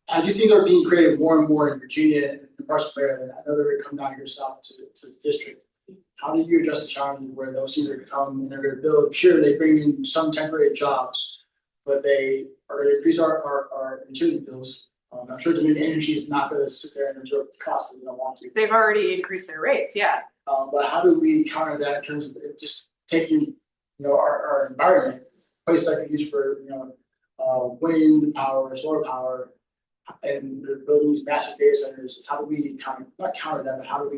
As these things are being created more and more in Virginia and parts of Maryland, I know they're going to come down here south to the district. How do you address the challenge where those things are going to come and they're going to build? Sure, they bring in some temporary jobs, but they are going to increase our utility bills. I'm sure Dominion Energy is not going to sit there and absorb the cost if they don't want to. They've already increased their rates, yeah. But how do we counter that in terms of just taking, our environment, places that we use for, wind power, solar power, and they're building these massive data centers? How do we not counter that, but how do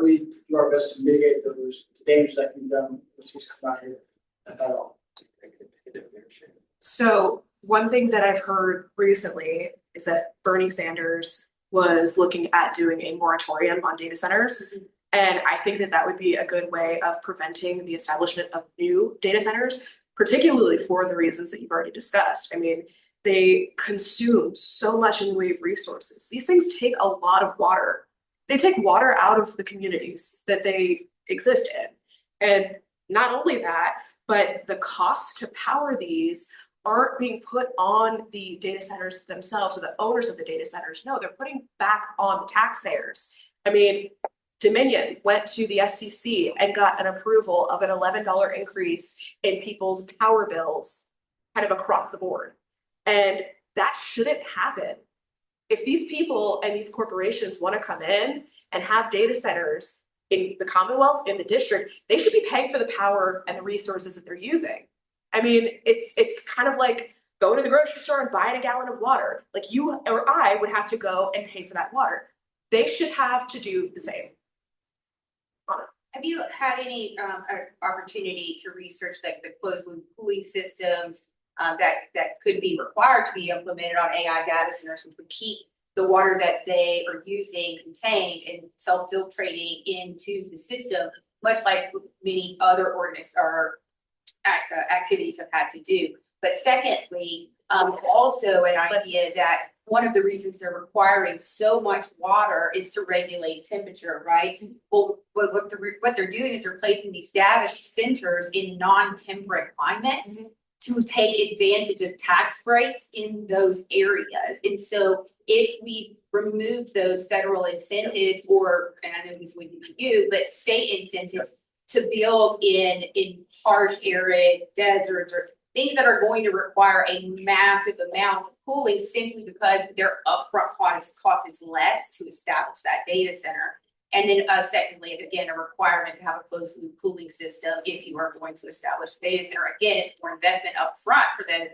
we do our best to mitigate the damage that can be done when things come out here at all? So one thing that I've heard recently is that Bernie Sanders was looking at doing a moratorium on data centers. And I think that would be a good way of preventing the establishment of new data centers, particularly for the reasons that you've already discussed. I mean, they consume so much in the way of resources. These things take a lot of water. They take water out of the communities that they exist in. And not only that, but the costs to power these aren't being put on the data centers themselves or the owners of the data centers. No, they're putting back on the taxpayers. I mean, Dominion went to the SCC and got an approval of an $11 increase in people's power bills kind of across the board. And that shouldn't happen. If these people and these corporations want to come in and have data centers in the Commonwealth, in the district, they should be paying for the power and the resources that they're using. I mean, it's kind of like going to the grocery store and buying a gallon of water. Like you or I would have to go and pay for that water. They should have to do the same. Have you had any opportunity to research like the closed loop cooling systems that could be required to be implemented on AI data centers, which would keep the water that they are using contained and self-filtrating into the system, much like many other ordinance or activities have had to do. But secondly, also an idea that one of the reasons they're requiring so much water is to regulate temperature, right? Well, what they're doing is they're placing these data centers in non-temperate climates to take advantage of tax breaks in those areas. And so if we removed those federal incentives, or, and I know this wouldn't be you, but state incentives to build in harsh, arid deserts or things that are going to require a massive amount of cooling simply because their upfront cost is less to establish that data center. And then secondly, again, a requirement to have a closed loop cooling system if you are going to establish a data center. Again, it's more investment upfront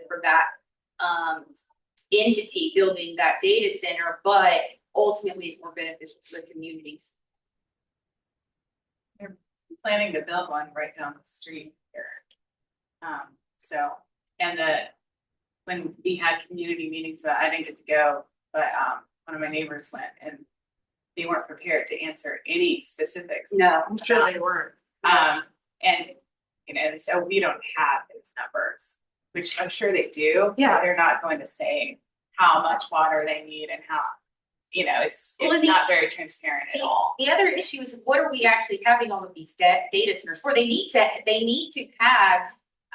for that entity building that data center, but ultimately it's more beneficial to the communities. They're planning to build one right down the street here. When we had community meetings, I didn't get to go, but one of my neighbors went and they weren't prepared to answer any specifics. No, I'm sure they weren't. And you know, so we don't have those numbers, which I'm sure they do. Yeah. But they're not going to say how much water they need and how, you know, it's not very transparent at all. The other issue is, what are we actually having all of these data centers for? They need to have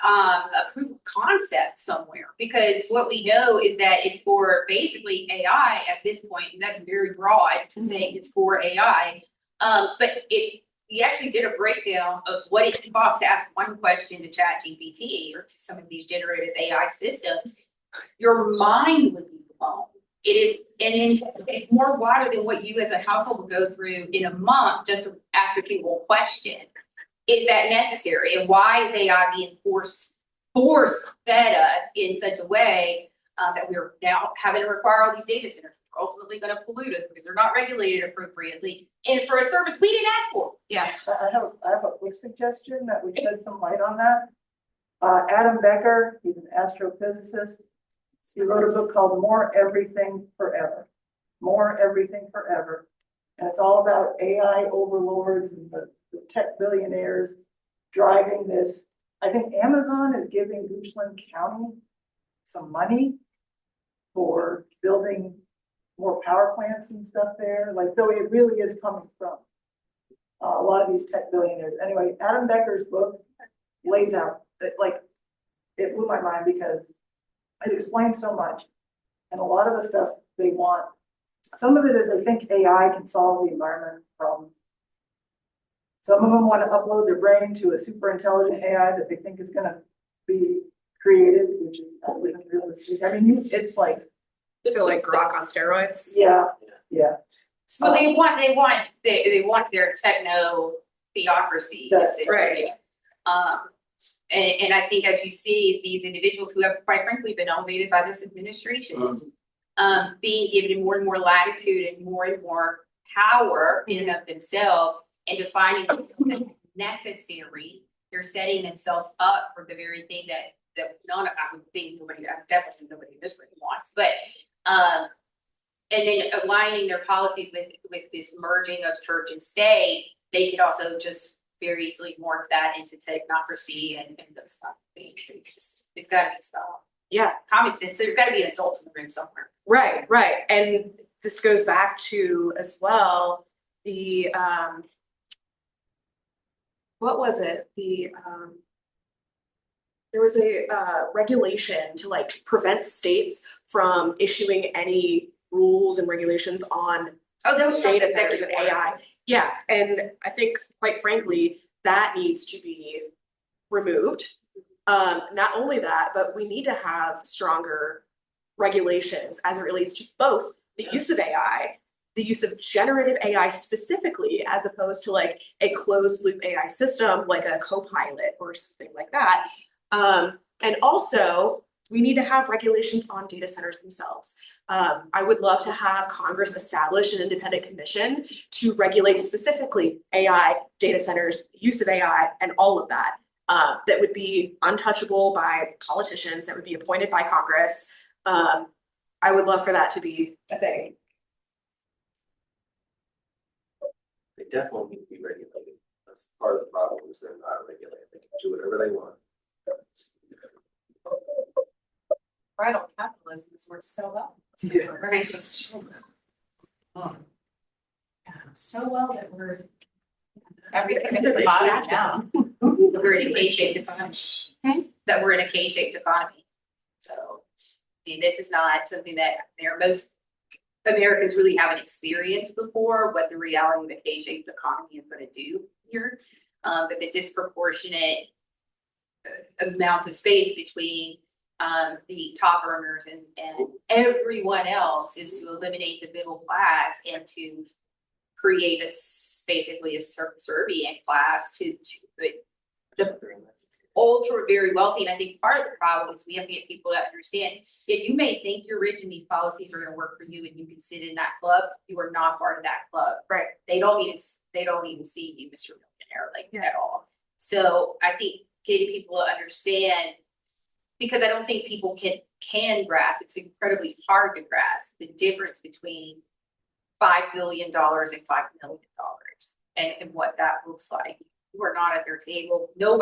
a proof of concept somewhere, because what we know is that it's for basically AI at this point, and that's very broad to say it's for AI. But we actually did a breakdown of what it costs to ask one question to ChatGPT or to some of these generative AI systems. Your mind would be blown. It's more water than what you as a household would go through in a month just to ask a single question. Is that necessary? And why is AI being force fed us in such a way that we're now having to require all these data centers, which are ultimately going to pollute us because they're not regulated appropriately, and for a service we didn't ask for? Yeah. I have a quick suggestion that we shed some light on that. Adam Becker, he's an astrophysicist. He wrote a book called More Everything Forever. More Everything Forever. And it's all about AI overlords and the tech billionaires driving this. I think Amazon is giving Goochland County some money for building more power plants and stuff there. Like, so it really is coming from a lot of these tech billionaires. Anyway, Adam Becker's book lays out that, like, it blew my mind because it explains so much. And a lot of the stuff they want, some of it is, I think AI can solve the environment problem. Some of them want to upload their brain to a super intelligent AI that they think is going to be created, which is really realistic. I mean, it's like, So like Grok on steroids. yeah. So they want their techno theocracy. That's right. And I think as you see these individuals who have quite frankly been elevated by this administration, being given more and more latitude and more power in and of themselves, and defining what's necessary, they're setting themselves up for the very thing that none of, I would think definitely nobody in this room wants, but and then aligning their policies with this merging of church and state, they could also just very easily morph that into technocracy and those kind of things. It's got to be stopped. Yeah, common sense. There's gotta be an adult in the room somewhere. right. And this goes back to as well, the, what was it? There was a regulation to like prevent states from issuing any rules and regulations on Oh, that was data Trump's centers executive and order. AI. Yeah, and I think quite frankly, that needs to be removed. Not only that, but we need to have stronger regulations as it relates to both the use of AI, the use of generative AI specifically, as opposed to like a closed loop AI system like a Copilot or something like that. And also, we need to have regulations on data centers themselves. I would love to have Congress establish an independent commission to regulate specifically AI, data centers, use of AI, and all of that. That would be untouchable by politicians, that would be appointed by Congress. I would love for that to be a thing. They definitely need to be regulated. That's part of the problem is they're not regulated. They can do whatever they want. Bridal capitalism has worked so well. Yeah. Right. So well that we're. Everything at the bottom now. We're in a K-shaped economy. That we're in a K-shaped economy. So, I mean, this is not something that most Americans really haven't experienced before, what the reality of a K-shaped economy is going to do here. But the disproportionate amounts of space between the top earners and everyone else is to eliminate the middle class and to create basically a subservient class to the ultra very wealthy. And I think part of the problem is we have to get people to understand that you may think you're rich and these policies are going to work for you and you can sit in that club. You are not part of that club. Right. They don't even see you, Mr. Millionaire, at all. So I think getting people to understand, because I don't think people can grasp, it's incredibly hard to grasp the difference between $5 billion and $5 million and what that looks like. We're not at their table. We're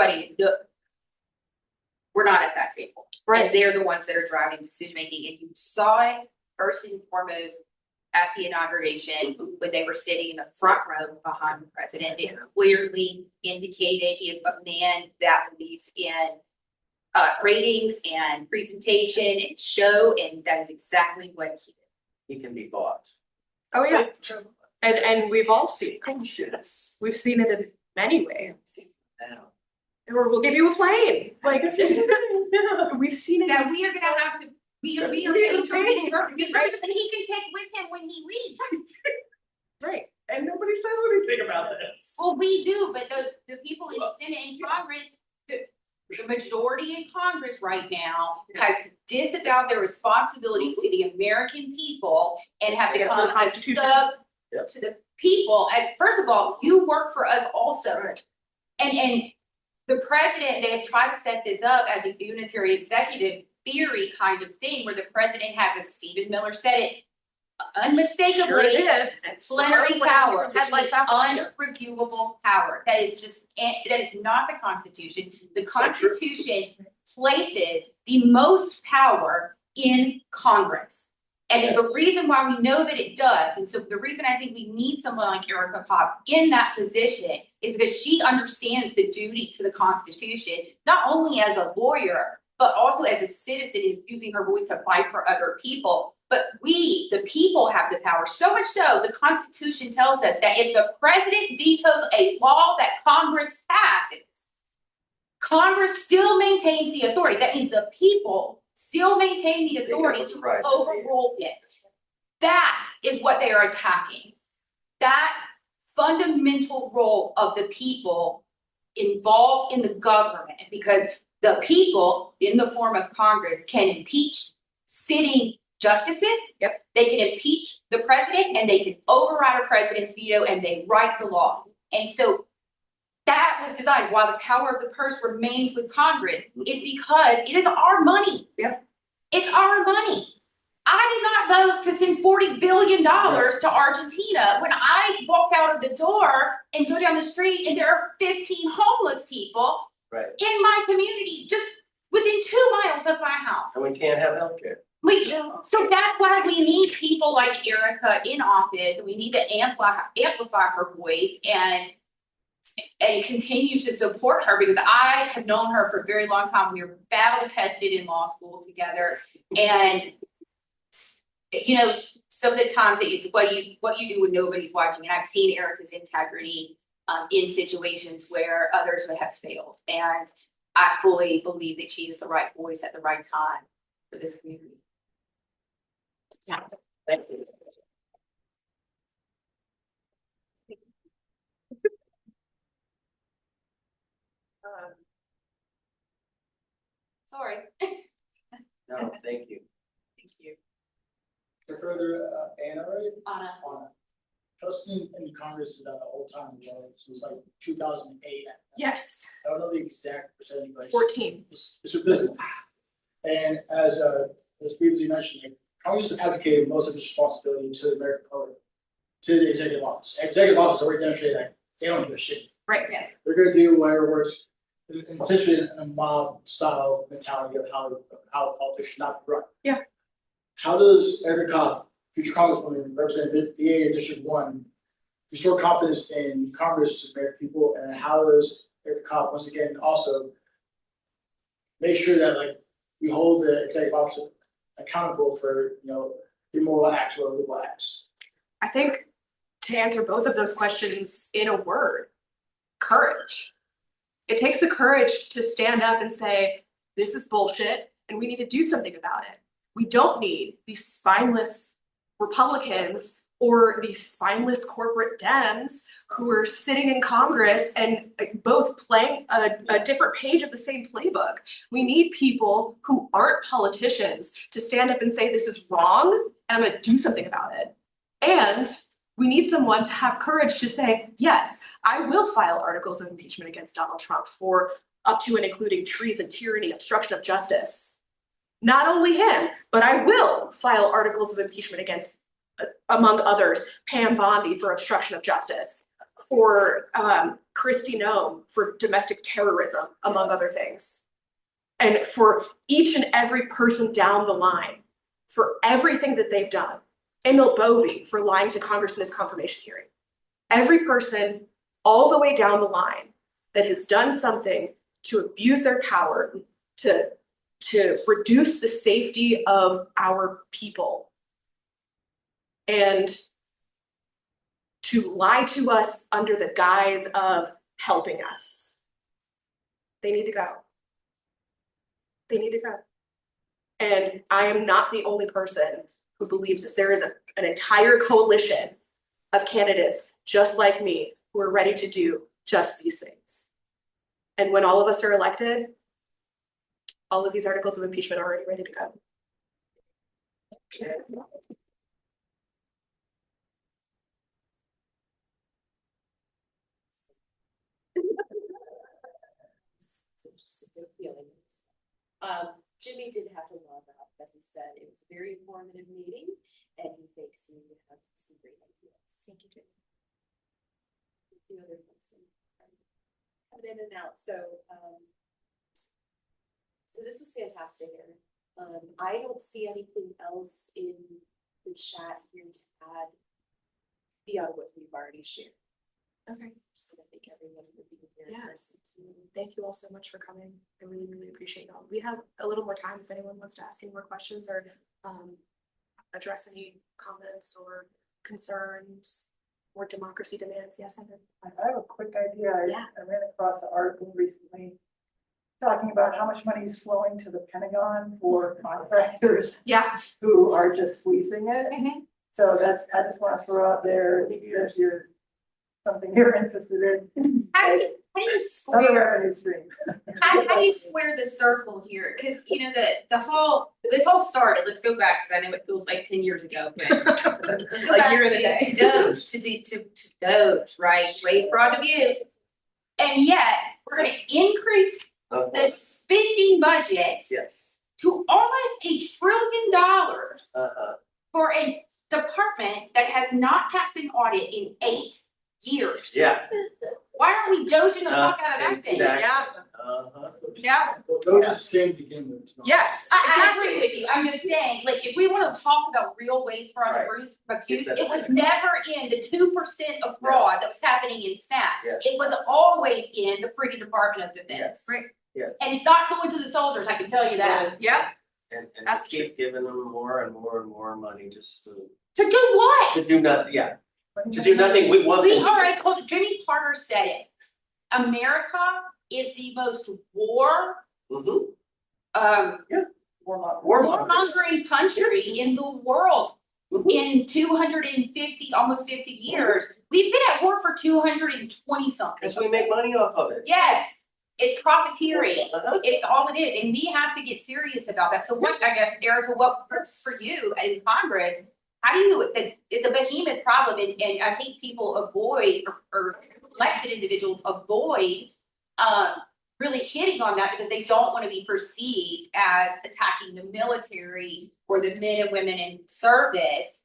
not at that table. Right. And they're the ones that are driving decision making. And you saw it first and foremost at the inauguration when they were sitting in the front row behind the president. It clearly indicated he is a man that believes in ratings and presentation and show, and that is exactly what he did. He can be bought. Oh yeah, and we've all seen it. Yes. We've seen it in many ways. Now. Or we'll give you a plane. Like we've seen it. That we are gonna have to we are going to read first, and he can take with him when he leaves. Right. And nobody says anything about this. Well, we do, but the people in the Senate and Congress, the majority in Congress right now has disavowed their responsibilities to the American people and have become a sub to the people. As first of all, you work for us also, and the president, they have tried to set this up as a unitary executive theory kind of thing, where the president has, as Stephen Miller said it, unmistakably plenary power, unreviewable power. That is not the Constitution. The Constitution places the most power in Congress. And the reason why we know that it does, and so the reason I think we need someone like Ericka Kopp in that position is because she understands the duty to the Constitution, not only as a lawyer, but also as a citizen and using her voice to fight for other people. But we, the people, have the power. So much so, the Constitution tells us that if the president vetoes a law that Congress passes, Congress still maintains the authority. That means the people still maintain the authority to overrule it. That is what they are attacking. That fundamental role of the people involved in the government, because the people, in the form of Congress, can impeach sitting justices. They can impeach the president, and they can override a president's veto, and they write the laws. And so that was designed. While the power of the purse remains with Congress, is because it is our money. It's our money. I did not vote to send $40 billion to Argentina when I walk out of the door and go down the street and there are 15 homeless people in my community just within 2 miles of my house. and we can't have healthcare. So that's why we need people like Ericka in office. We need to amplify her voice and continue to support her, because I have known her for a very long time. We were battle tested in law school together, and you know, some of the times it's what you do when nobody's watching. And I've seen Ericka's integrity in situations where others may have failed, and I fully believe that she is the right voice at the right time for this community. Yeah. Thank you. Sorry. No, thank you. Thank you. For further, Anna, right? Anna. Anna. Trusting in Congress is done the whole time ago, since like 2008. Yes, I don't know the exact percentage, but 14. It's a business. And as previously mentioned, like, Congress has advocated most of its responsibility to the American public, to the executive office. Executive office already demonstrated that they don't give a shit. Right. Yeah. They're gonna do whatever works, intentionally in a mob style mentality of how politics should not be run. Yeah. How does Ericka Kopp, future Congresswoman representing VA District 1, restore confidence in Congress to the American people, and how does Ericka Kopp once again also make sure that like we hold the executive officer accountable for immoral acts or illegal acts? I think to answer both of those questions in a word, courage. It takes the courage to stand up and say, this is bullshit and we need to do something about it. We don't need these spineless Republicans or these spineless corporate Dems who are sitting in Congress and both playing a different page of the same playbook. We need people who aren't politicians to stand up and say, this is wrong and I'm gonna do something about it. And we need someone to have courage to say, yes, I will file articles of impeachment against Donald Trump for up to and including treason, tyranny, obstruction of justice. Not only him, but I will file articles of impeachment against, among others, Pam Bondi for obstruction of justice, for Kristi Noem for domestic terrorism, among other things. And for each and every person down the line, for everything that they've done. Emil Bovey for lying to Congress in his confirmation hearing. Every person all the way down the line that has done something to abuse their power, to reduce the safety of our people, and to lie to us under the guise of helping us. They need to go. They need to go. And I am not the only person who believes this. There is an entire coalition of candidates just like me who are ready to do just these things. And when all of us are elected, all of these articles of impeachment are already ready to go. So just a good feeling. Jimmy did have to log out, but he said it was a very informative meeting and he thinks you have some great ideas. Thank you, Jimmy. A few other folks coming in and out. So this was fantastic, Erin. I don't see anything else in the chat here to add beyond what we've already shared. Okay. So I think everyone would be very Yes. Thank you all so much for coming. I really, really appreciate y'all. We have a little more time if anyone wants to ask any more questions or address any comments or concerns or democracy demands. Yes, Heather. I have a quick idea. Yeah. I ran across an article recently talking about how much money is flowing to the Pentagon for contractors Yeah. who are just fleecing it. Mm-hmm. So I just want to throw out there, if you're something you're interested in. How do you Another square? revenue stream. How do you square the circle here? Because this whole started. Let's go back because I know it feels like 10 years ago. But let's go A back year and a to day. Doge, to Doge, right? Waste, fraud, abuse, and yet we're going to increase the spending budget Yes. to almost $1 trillion for a department that has not passed an audit in 8 years. Yeah. Why aren't we doging the fuck out of that thing? Exactly. Yeah. Uh-huh. Yeah, Well, those just same to begin with. yes, I agree with you, I'm just saying, like, if we wanna talk about real waste fraud and abuse, it was never in the 2% of fraud that was happening in SNAP. Yes. It was always in the friggin' Department of Defense. Right. Yes. And it's not going to the soldiers, I can tell you that. Yep. And That's just keep giving them more and more and more money just To do what? to do nothing, yeah. To do nothing, we want them We to- are a culture, Jimmy Carter said it. America is the most Mhm. warmongering country in the world. Mhm. In 250, almost 50 years, we've been at war for 220 something. Cause we make money off of it. Yes, it's profiteering. Uh-huh. It's all it is, and we have to get serious about that. So what, I guess, Erica, what for you in Congress, how do you, it's a behemoth problem, and I think people avoid, or elected individuals avoid, really hitting on that because they don't want to be perceived as attacking the military or the men and women in service.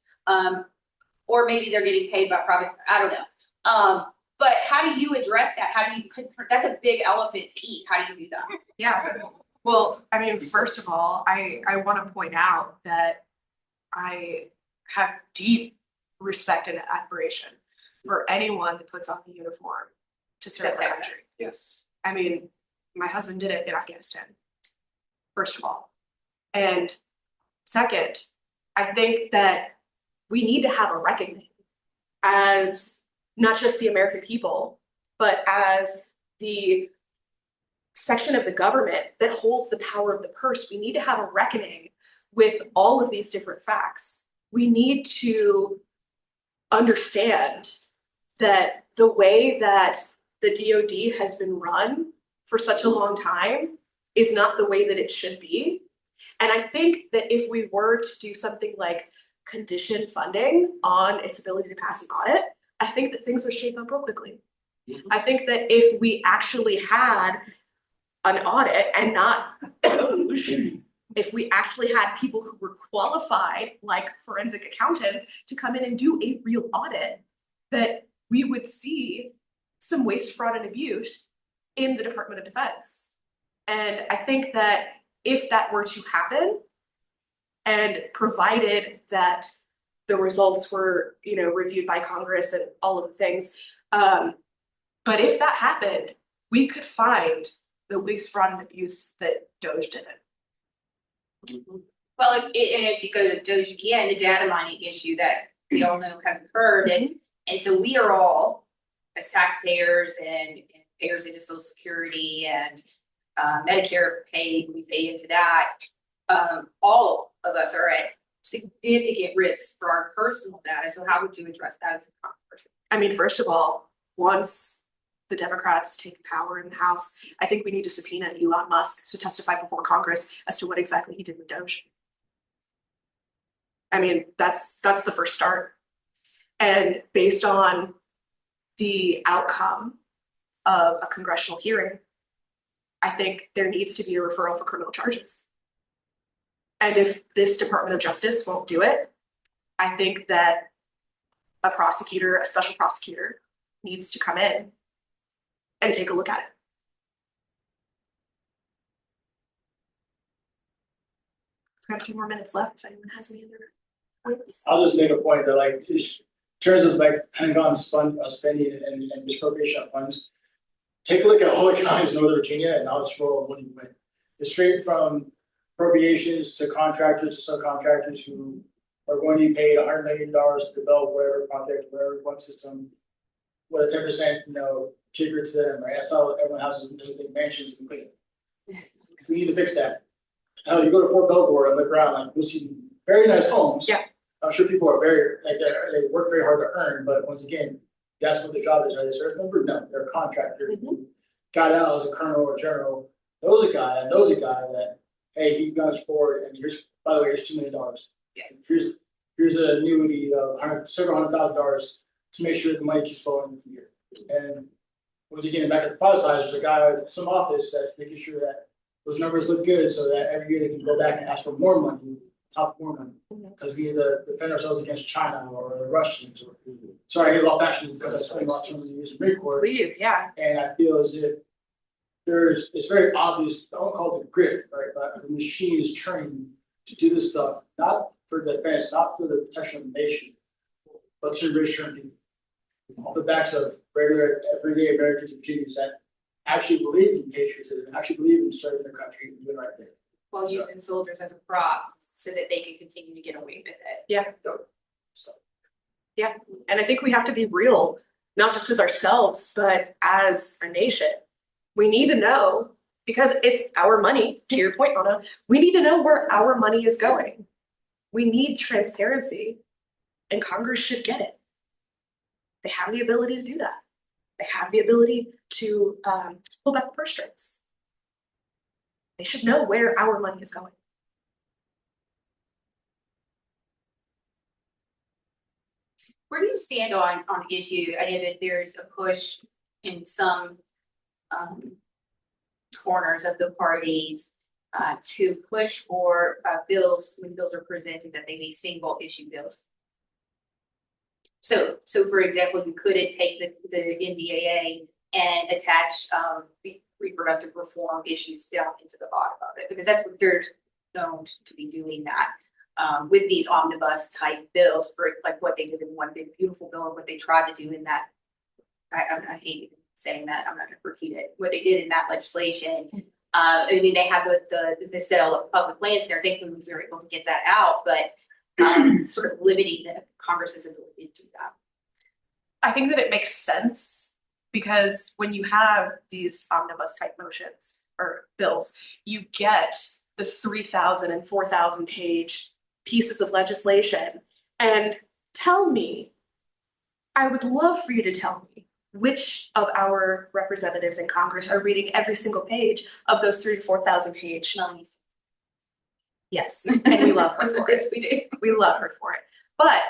Or maybe they're getting paid by private, I don't know. But how do you address that? How do you, that's a big elephant to eat. How do you do that? yeah. Well, I mean, first of all, I want to point out that I have deep respect and admiration for anyone that puts on the uniform to serve Except the Texas. country. Yes. I mean, my husband did it in Afghanistan, first of all. And second, I think that we need to have a reckoning as not just the American people, but as the section of the government that holds the power of the purse. We need to have a reckoning with all of these different facts. We need to understand that the way that the DoD has been run for such a long time is not the way that it should be. And I think that if we were to do something like condition funding on its ability to pass an audit, I think that things would shape up real quickly. Mhm. I think that if we actually had an audit and not if we actually had people who were qualified, like forensic accountants, to come in and do a real audit, that we would see some waste, fraud, and abuse in the Department of Defense. And I think that if that were to happen, and provided that the results were, reviewed by Congress and all of the things, but if that happened, we could find the waste, fraud, and abuse that Doge didn't. Well, and if you go to Doge again, the data mining issue that we all know has occurred, and so we are all, as taxpayers and payers into Social Security and Medicare paid, we pay into that. All of us are at significant risks for our personal data. So how would you address that as a Congressperson? I mean, first of all, once the Democrats take power in the House, I think we need to subpoena Elon Musk to testify before Congress as to what exactly he did with Doge. I mean, that's the first start. And based on the outcome of a congressional hearing, I think there needs to be a referral for criminal charges. And if this Department of Justice won't do it, I think that a prosecutor, a special prosecutor, needs to come in and take a look at it. I've got a few more minutes left if anyone has any other points. I'll just make a point that like, in terms of like Pentagon spending and misappropriation of funds, take a look at all the counties in Northern Virginia and I'll just roll when you win. It's straight from appropriations to contractors to subcontractors who are going to be paid $100 million to develop whatever project, whatever one system, with a 10%, kicker to them, right? That's how everyone has those big mansions and clean. We need to fix that. Hell, you go to Fort Belvoir and look around, like you'll see very nice homes. Yeah. I'm sure people are very, like, they work very hard to earn, but once again, that's what the job is. Are they a service member? No, they're a contractor. Mhm. Got out as a colonel or general, knows a guy that, hey, he guns forward, and here's, by the way, here's $2 million. Yeah. Here's an annuity of several $100,000 to make sure the money keeps flowing from here. And once again, back at the positive side, there's a guy in some office that's making sure that those numbers look good so that every year they can go back and ask for more money top woman, Mhm. because we had to defend ourselves against China or the Russians or. Sorry, I get a lot passionate because I spent about 200 years in Marine Corps, Please, yeah. and I feel as if it's very obvious, I won't call it the grit, right, but the machine is trained to do this stuff, not for defense, not for the protection of the nation, but to reassure people. Off the backs of regular, everyday Americans and Virginians that actually believe in patriotism, actually believe in serving their country and doing the right thing. While using soldiers as a prop so that they can continue to get away with it. So, And I think we have to be real, not just with ourselves, but as a nation. We need to know, because it's our money, to your point, Anna, we need to know where our money is going. We need transparency, and Congress should get it. They have the ability to do that. They have the ability to pull back the purse strings. They should know where our money is going. Where do you stand on issue? I know that there's a push in some corners of the parties to push for bills, when bills are presented, that they be single issue bills. So for example, you couldn't take the NDAA and attach the reproductive reform issues down into the bottom of it, because that's what they're known to be doing that. With these omnibus type bills, for like what they did in one big beautiful bill and what they tried to do in that, I hate saying that, I'm not gonna repeat it, what they did in that legislation. I mean, they had the sale of public lands there, thankfully we were able to get that out, but sort of limiting the Congress's ability to do that. I think that it makes sense, because when you have these omnibus type motions or bills, you get the 3,000 and 4,000 page pieces of legislation. And tell me, I would love for you to tell me which of our representatives in Congress are reading every single page of those 3,000 to 4,000 page. Nice. Yes, and we love her for it. Yes, we do. We love her for it. But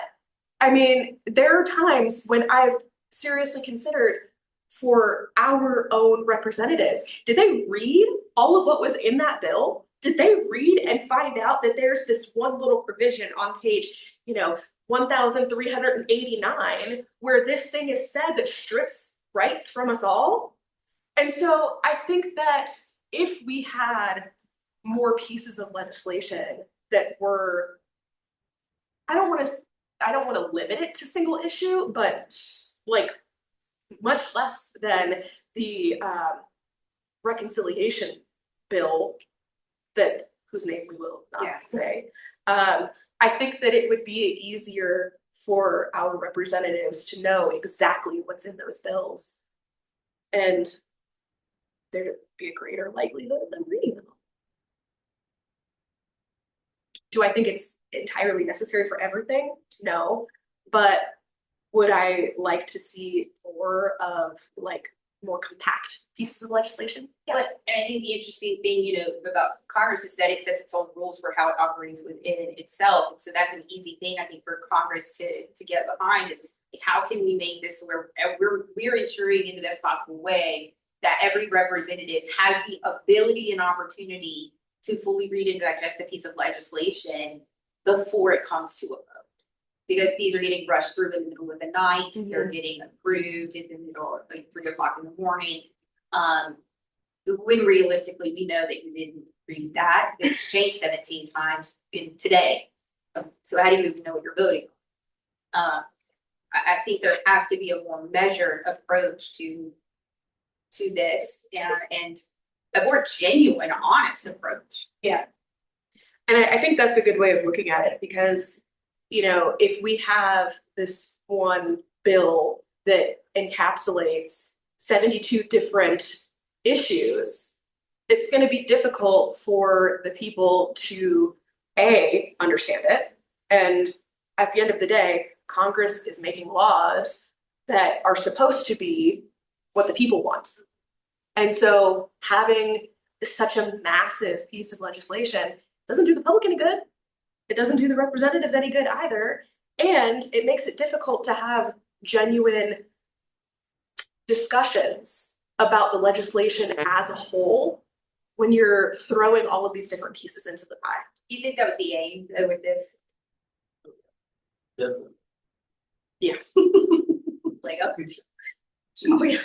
I mean, there are times when I've seriously considered for our own representatives, did they read all of what was in that bill? Did they read and find out that there's this one little provision on page, 1,389, where this thing is said that strips rights from us all? And so I think that if we had more pieces of legislation that were, I don't want to limit it to single issue, but like much less than the reconciliation bill whose name we will not say. I think that it would be easier for our representatives to know exactly what's in those bills, and there'd be a greater likelihood of them reading them. Do I think it's entirely necessary for everything? No, but would I like to see more of more compact pieces of legislation? Yeah. But and I think the interesting thing, about Congress is that it sets its own rules for how it operates within itself. And so that's an easy thing, I think, for Congress to get behind, is how can we make this where we're ensuring in the best possible way that every representative has the ability and opportunity to fully read and digest a piece of legislation before it comes to a vote. Because these are getting rushed through in the middle of the night, they're getting approved in the middle of 3 o'clock in the morning. When realistically we know that you didn't read that, it's changed 17 times in today. So how do you even know what you're voting on? I think there has to be a more measured approach to this, and a more genuine, honest approach. Yeah. And I think that's a good way of looking at it, because if we have this one bill that encapsulates 72 different issues, it's going to be difficult for the people to understand it. And at the end of the day, Congress is making laws that are supposed to be what the people want. And so having such a massive piece of legislation doesn't do the public any good. It doesn't do the representatives any good either. And it makes it difficult to have genuine discussions about the legislation as a whole when you're throwing all of these different pieces into the pie. Do you think that was the aim with this? Definitely. Yeah. Like, oh, Oh, yeah.